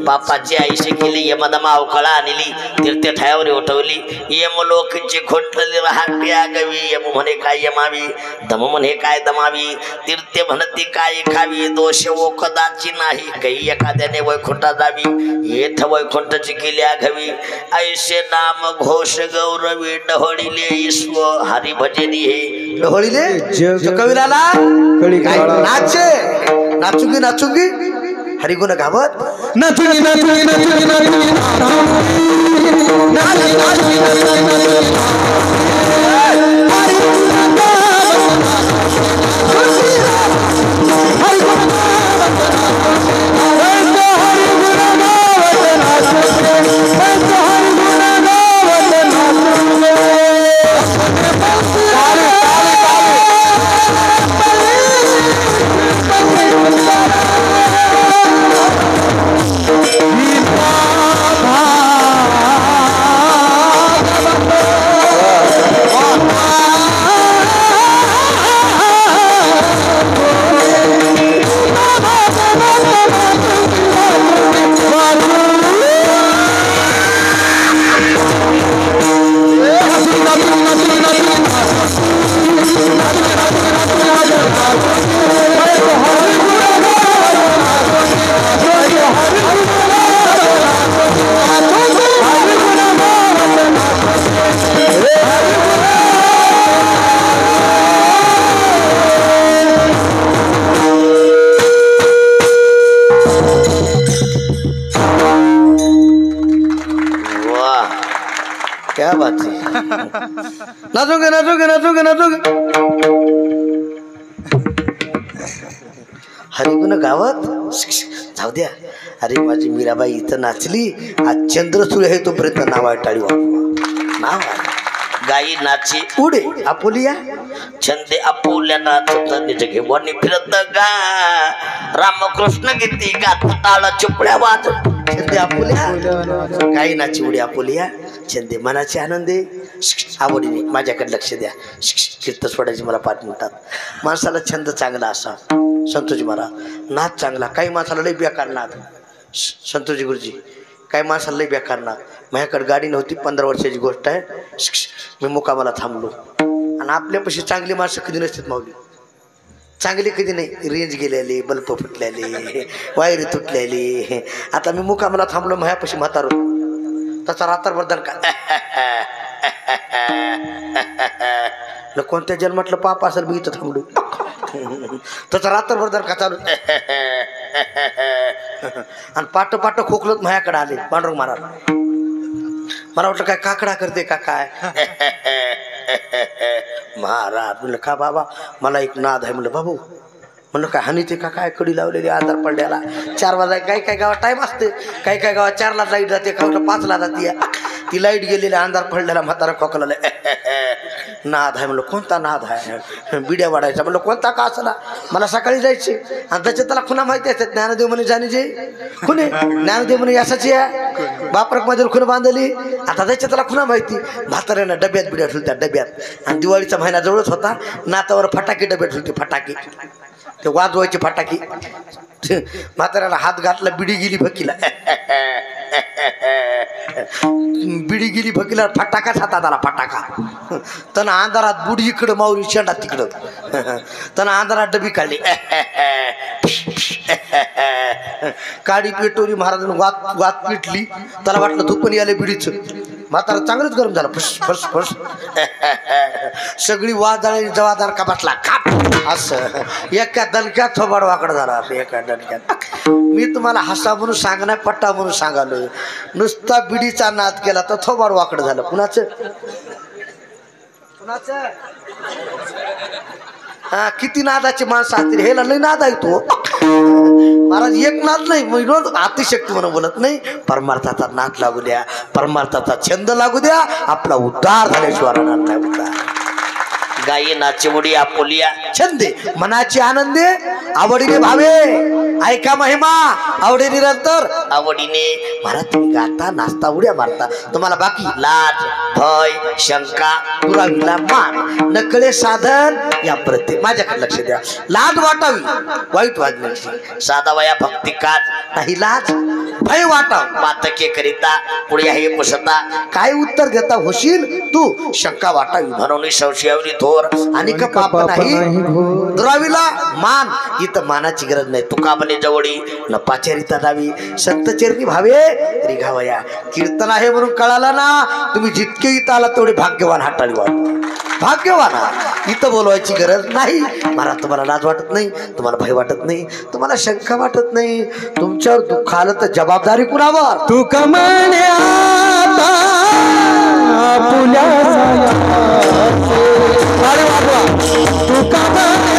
B: बापाची आईशी केली यमदमा अवकाळा आणली तीर्थ ठायावर उठवली. यम लोकची खोटली राहते आगवी. यम म्हणे काय यमावी, दम म्हणे काय दमावी. तीर्थ म्हणती काय खावी. दोष ओकदाची नाही काही एखाद्याने वैकुंठा जावी. येथ वैकुंठाची केली आघवी. ऐसे नाम घोष गौरवी डहोळीले ईश्व हरी भजनी हे डहोळीले कविराला नाचे नाचुगी नाचुगी हरिगुण गावत
A: नाचुगी नाचुगी नाचुगी नाचुगी
B: क्या बात है. नाचोगे नाचोगे नाचोगे नाचोगे हरिगुण गावत जाऊ द्या. अरे माझी मीराबाई इथं नाचली. आज चंद्रसूर्य आहे तोपर्यंत नाव टाळी वाजवा. नाव गाई नाची उडे आपुलिया छंदे आपुल्या नाचत निज घेऊन फिरत गा. रामकृष्ण गीती गात टाळ चुपड्या वाज. छंदे आपुल्या गाई नाची उडी आपुलिया छंदे मनाचे आनंदे आवडीने माझ्याकडे लक्ष द्या. कीर्तन सोडायची मला पाठ म्हणतात. माणसाला छंद चांगला असा. संतोषी महाराज नाद चांगला. काही माणसाला लई बेकार नाद. संतोषी गुरुजी काही माणसाला लई बेकार नाद. माझ्याकडे गाडी नव्हती 15 वर्षाची गोष्ट आहे. मी मुकामाला थांबलो आणि आपल्यापाशी चांगली माणसं कधी नसतात माऊली. चांगली कधी नाही. रेंज गेलेली बल्ब फुटलेले वायरी तुटलेली. आता मी मुकामाला थांबलो माझ्यापाशी म्हातारो त्याचा रात्रभर दणका. कोणत्या जन्मातलं पाप असेल मी इथं थांबलो. त्याचा रात्रभर दणका चालू. आणि पाट पाट खोकलत माझ्याकडे आले पांडुरंग महाराज. मला वाटलं काय काकडा करते का काय. महाराज म्हणलं का बाबा मला एक नाद आहे. म्हणलं बाबू म्हणलं काय हानी ते का काय कडी लावलेली आधार पडल्याला 4 वाजाय. काही काही गावात टाईम असते. काही काही गावात 4ला लाईट जाते, काही 5ला जाते. ती लाईट गेलेली अंधार पडलेला म्हातारा खोकला. नाद आहे म्हणलं. कोणता नाद आहे? बिड्या वाढायचा म्हणलं. कोणता का असला, मला सकाळी जायचे. आणि त्याच्यात त्याला खुणा माहिती असतात. ज्ञानदेव म्हणे जाणे जे खुने, ज्ञानदेव म्हणे यासाची आहे बापरक मध्ये खुण बांधली. आता त्याच्यात त्याला खुणा माहिती. म्हाताऱ्यानं डब्यात बिड्या ठेवल्या डब्यात. आणि दिवाळीचा महिना जवळच होता. नातावर फटाके डब्यात ठेवते. फटाके ते वाजवायचे फटाके. म्हाताऱ्याला हात घातला, बिडी गेली फकीला. बिडी गेली फकीला, फटाकाच हातात आला. फटाका त्यानं अंधारात बुडी इकडं माऊली शेंडा तिकडं. त्यानं अंधारात डबी काढली. काडी पेटवली. महाराजांनी वात पिटली. त्याला वाटलं धुपणी आले बिडीचं. म्हातारा चांगलंच गरम झालं. फस फस फस. सगळी वाद आणि जवादार का बसला खाप. असं एका दणक्यात थोबाड वाकड झाला. एका दणक्यात. मी तुम्हाला हसा म्हणून सांगणार, पट्टा म्हणून सांगालोय. नुसता बिडीचा नाद केला तर थोबाड वाकड झालं. कुणाचं? हा, किती नादाची माणसं असतील. हेला लई नाद आहे तो महाराज. एक नाद नाही म्हणून अतिशक्ती म्हणून बोलत नाही. परमार्थाचा नाद लागू द्या, परमार्थाचा छंद लागू द्या. आपला उद्धार झाल्याशिवाय राहणार नाही. उद्धार गायनाची उडी आपुलिया छंदे मनाची आनंदे आवडीने भावे ऐका महिमा आवडे निरंतर आवडीने. महाराज तुम्ही गाता नाचता उड्या मारता. तुम्हाला बाकी लाज भय शंका दुरावीला मान नकळे साधन या प्रत्येक माझ्याकडे लक्ष द्या. लाज वाटावी वाईट वाजण्याची. साधा वया भक्ती काज नाही लाज. भय वाटाव पातके करिता पुढे आहे पुसता. काय उत्तर देता होशील तू शंका वाटावी म्हणून संशयावरी थोर आणि का पाप नाही दुरावीला मान. इथं मानाची गरज नाही. तुका म्हणे जवळी न पाचरिता जावी संत चरणी भावे रिघावया. कीर्तन आहे म्हणून कळाला ना. तुम्ही जितके इथं आला तेवढे भाग्यवान. हाताळी भाग्यवान. इथं बोलवायची गरज नाही. मला तुम्हाला लाज वाटत नाही, तुम्हाला भय वाटत नाही, तुम्हाला शंका वाटत नाही. तुमच्यावर दुःख आलं तर जबाबदारी कुणावर?
A: तू कमाने तू कमाने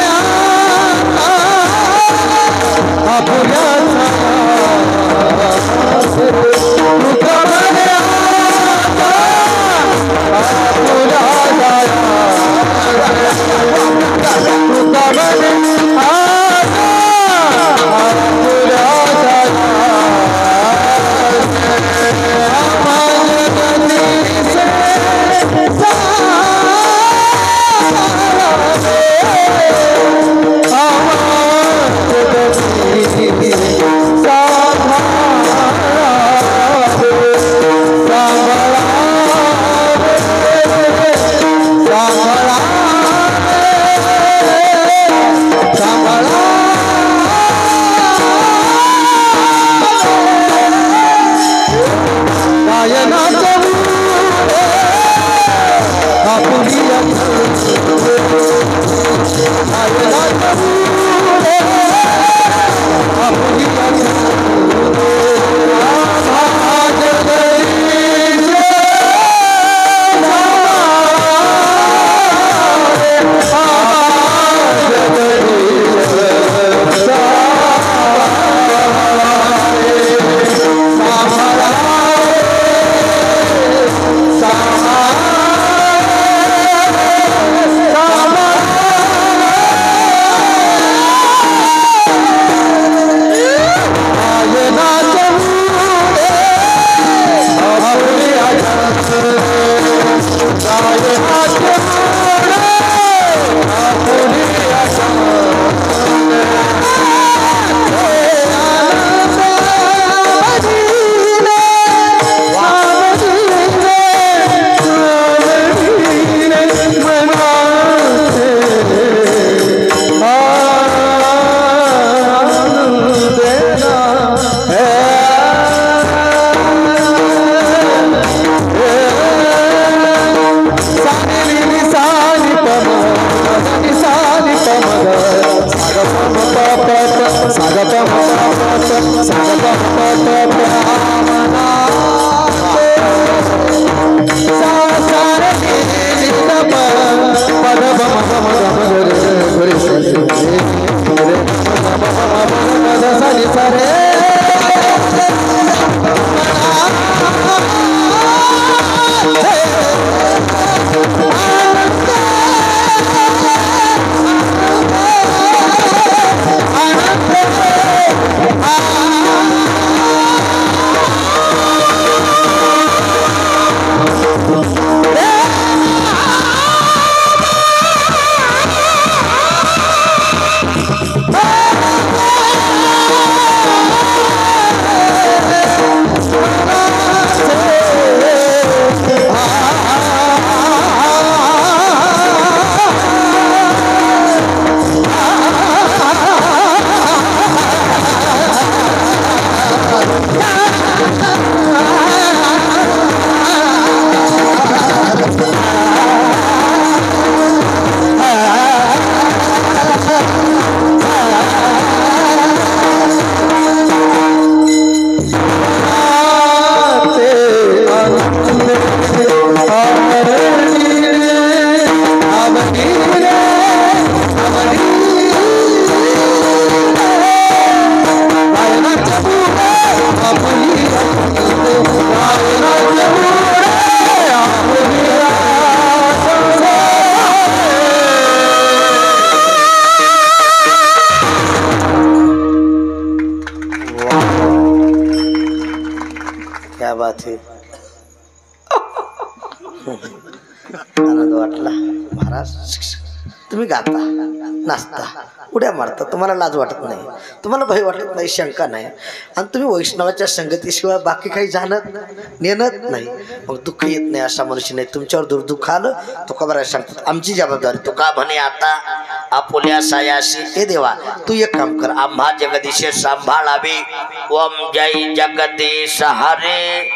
B: बात है. आनंद वाटला. महाराज तुम्ही गाता नाचता उड्या मारता, तुम्हाला लाज वाटत नाही, तुम्हाला भय वाटत नाही, शंका नाही, आणि तुम्ही वैष्णवाच्या संगतीशिवाय बाकी काही जाणत नेणत नाही. मग दुःख येत नाही असा मनुष्य नाही. तुमच्यावर दुर्दुःख आलं तुकाबारा सांगतात आमची जबाबदारी. तुका म्हणे आता आपुल्या सायाशी. हे देवा तू एक काम कर, आम्हा जगदीशे सांभाळावे. ओम जय जगदीश हरे.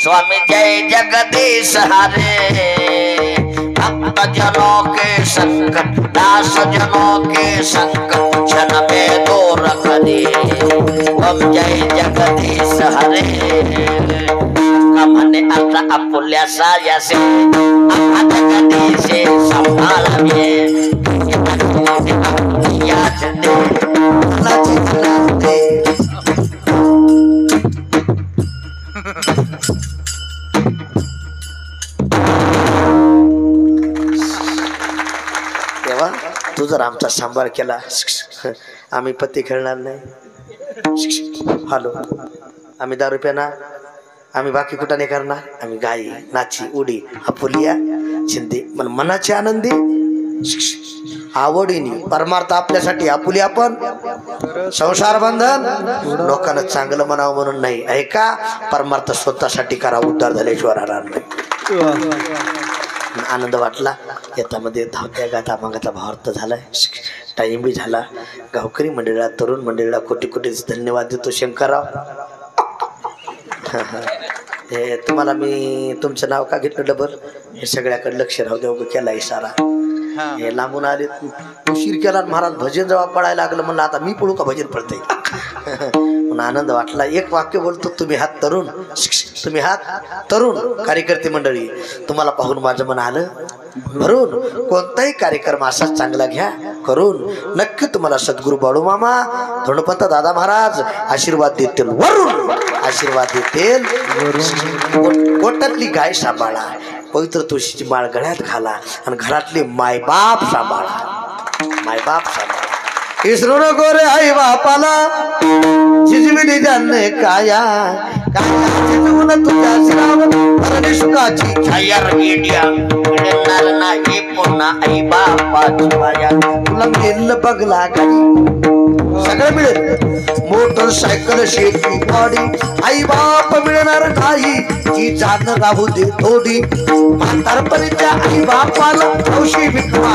B: स्वामी जय जगदीश हरे. भक्त जनों के संकट दास जनों के संकट क्षण में दूर करे. ओम जय जगदीश हरे. म्हणे आता आपुल्या सायासे आम्हा जगदीशे सांभाळावे. याच दे तू जर आमचा सांभाळ केला आम्ही पत्ती खेळणार नाही. हॅलो आम्ही दारू प्याना, आम्ही बाकी कुठं नाही करणार. आम्ही गाई नाची उडी आपुलिया शिंदे मन मनाची आनंदी आवडीने परमार्थ आपल्यासाठी आपुली आपण संसार बंधन लोकांना चांगलं म्हणावं म्हणून नाही. ऐका परमार्थ स्वतःसाठी करा, उद्धार झाल्याशिवाय राहणार नाही. आनंद वाटला. येतामध्ये धावत्या गाता मागाचा भावार्थ झालाय. टाईम बी झाला. गावकरी मंडळीला तरुण मंडळीला कोटी कोटी धन्यवाद देतो. शंकरराव हे तुम्हाला मी तुमचं नाव का घेतलं डबल हे सगळ्याकडे लक्ष राहू द्या. केला इशारा. हे लांबून आले उशीर केला महाराज भजन जेव्हा पडायला लागलं म्हणलं आता मी पळू का भजन पडतंय. म्हणून आनंद वाटला. एक वाक्य बोलतो, तुम्ही हात तरुण, तुम्ही हात तरुण कार्यकर्ते मंडळी, तुम्हाला पाहून माझं मन आलं भरून. कोणताही कार्यक्रम असाच चांगला घ्या करून. नक्की तुम्हाला सद्गुरू बाळू मामा धोंडपंत दादा महाराज आशीर्वाद देतील, वरून आशीर्वाद देतील. पोटातली गाय सांभाळा, पवित्र तुळशीची माळ गळ्यात घाला आणि घरातले मायबाप सांभाळा. मायबाप सांभाळा. इसरू नको रे आई बापाला झिजविली जाणे काया. झिजवून तुझ्या शिरावर भरणे सुखाची छाया रेडिया मिळणार नाही पुन्हा आई बापाची माया. तुला मिळेल बगला गाडी सगळं मिळेल, मोटरसायकल शेती गाडी. आई बाप मिळणार नाही ती जाण राहू दे थोडी. म्हातारपणीच्या आई बापाला हौशी विकवा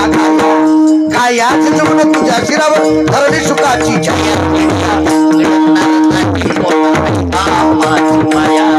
B: काया. झिजवून तुझ्या शिरावर भरणे सुखाची छाया मिळणार नाही पुन्हा आई बापाची माया.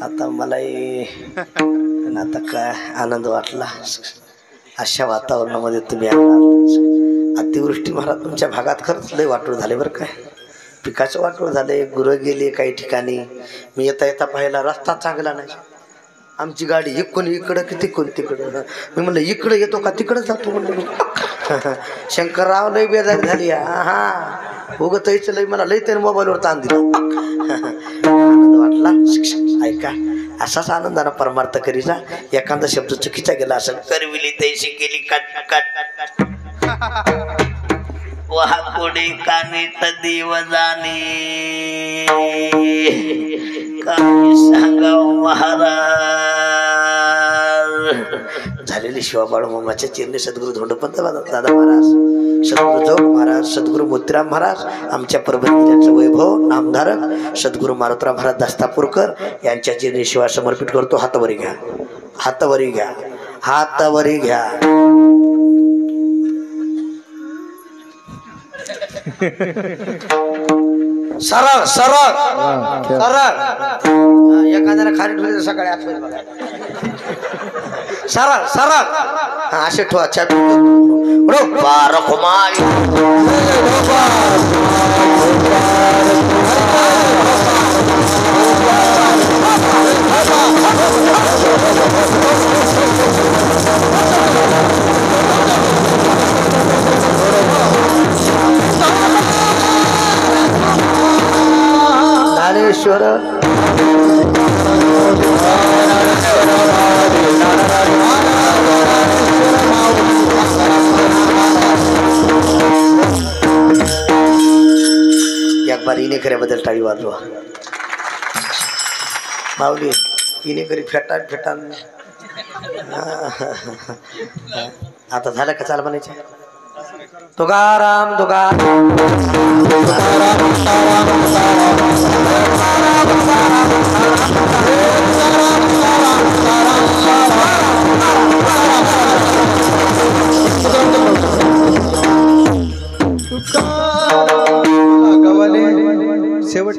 B: आता मलाही आता काय आनंद वाटला. अशा वातावरणामध्ये तुम्ही आला. अतिवृष्टी महाराज तुमच्या भागात खरंच लय वाटोळ झाले बरं काय. पिकाचं वाटोळ झाले, गुरं गेले काही ठिकाणी. मी येता येता पाहिला रस्ता चांगला नाही. आमची गाडी इकडून इकडं की तिकडून तिकडं. मी म्हणलं इकडं येतो का तिकडं जातो म्हणलं. शंकरराव लय बेजारी झाली. हा उगत लय मला लय त्याने मोबाईलवर ताण दिला. आनंद वाटला. ऐका असाच आनंदाने परमार्थ करी जा. एखादा शब्द चुकीचा गेला असेल करविली तैशी केली कट कट. वाकुडी कानीट देव जाणे काय सांगाव महाराज झालेली शिवाबाळ मामाच्या चिरणे सद्गुरू धोंडपंत दादा महाराज, सद्गुरू जोग महाराज, सद्गुरू मोतीराम महाराज, आमच्या परभणीचं वैभव नामधारक सद्गुरू मारुतराम महाराज दस्तापूरकर यांच्या चिरणी शिवा समर्पित करतो. हातावरी घ्या, हातावरी घ्या, हातावरी घ्या. सरळ सरळ सरळ एखाद्याला खाली ठेवले सकाळी 8 वाजता सरळ सरळ असे ठेवा. ज्ञानेश्वर एक बार इनेकऱ्याबद्दल टाळी वाजवा. माऊली इनेकरी फेटान फेटान. आता झालं का चाल म्हणायचे तुकाराम तुकाराम
C: गावाले शेवट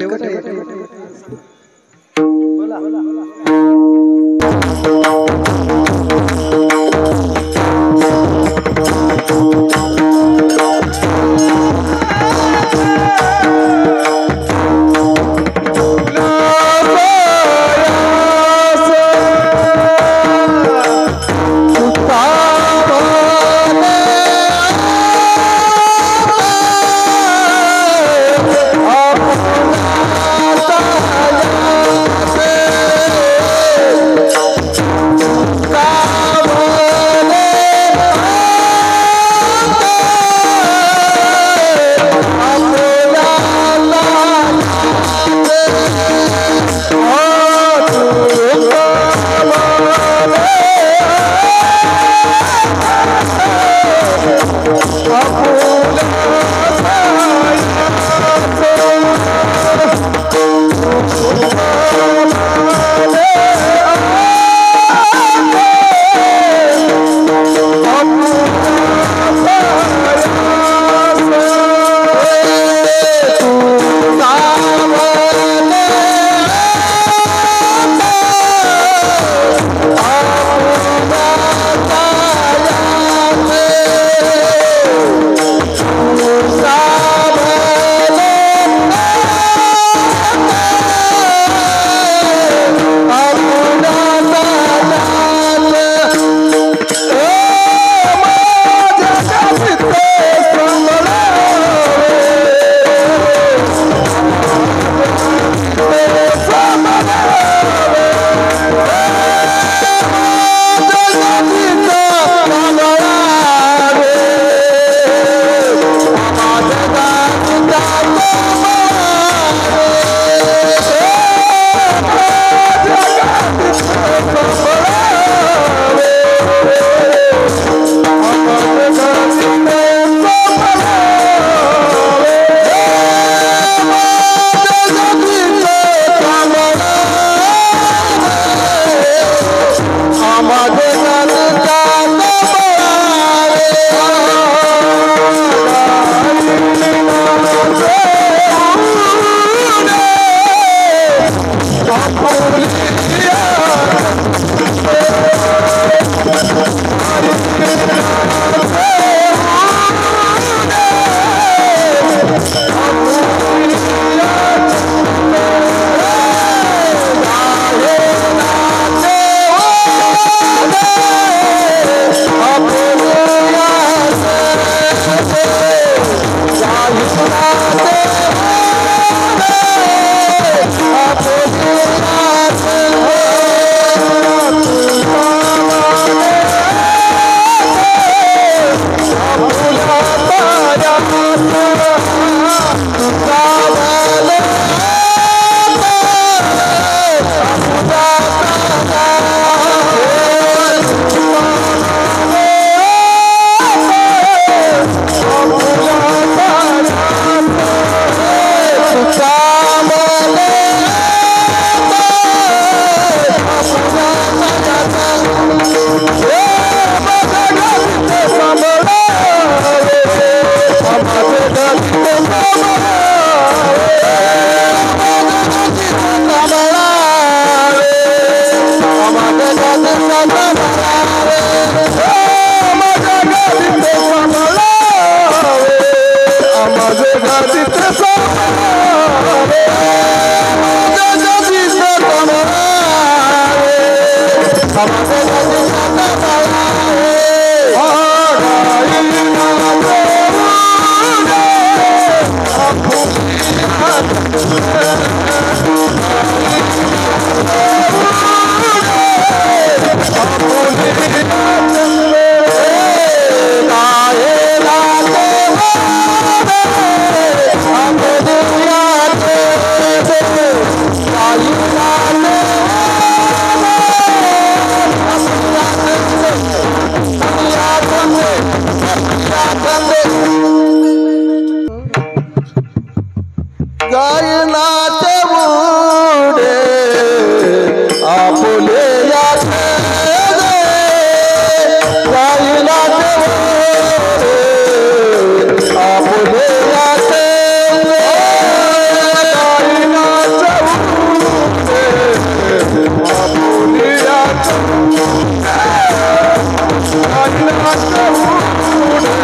A: गायनाचे मुडे आपुले याचे गायनाचे मुडे आपुले याचे गायनाचे मुडे आपुले याचे गायनाचे मुडे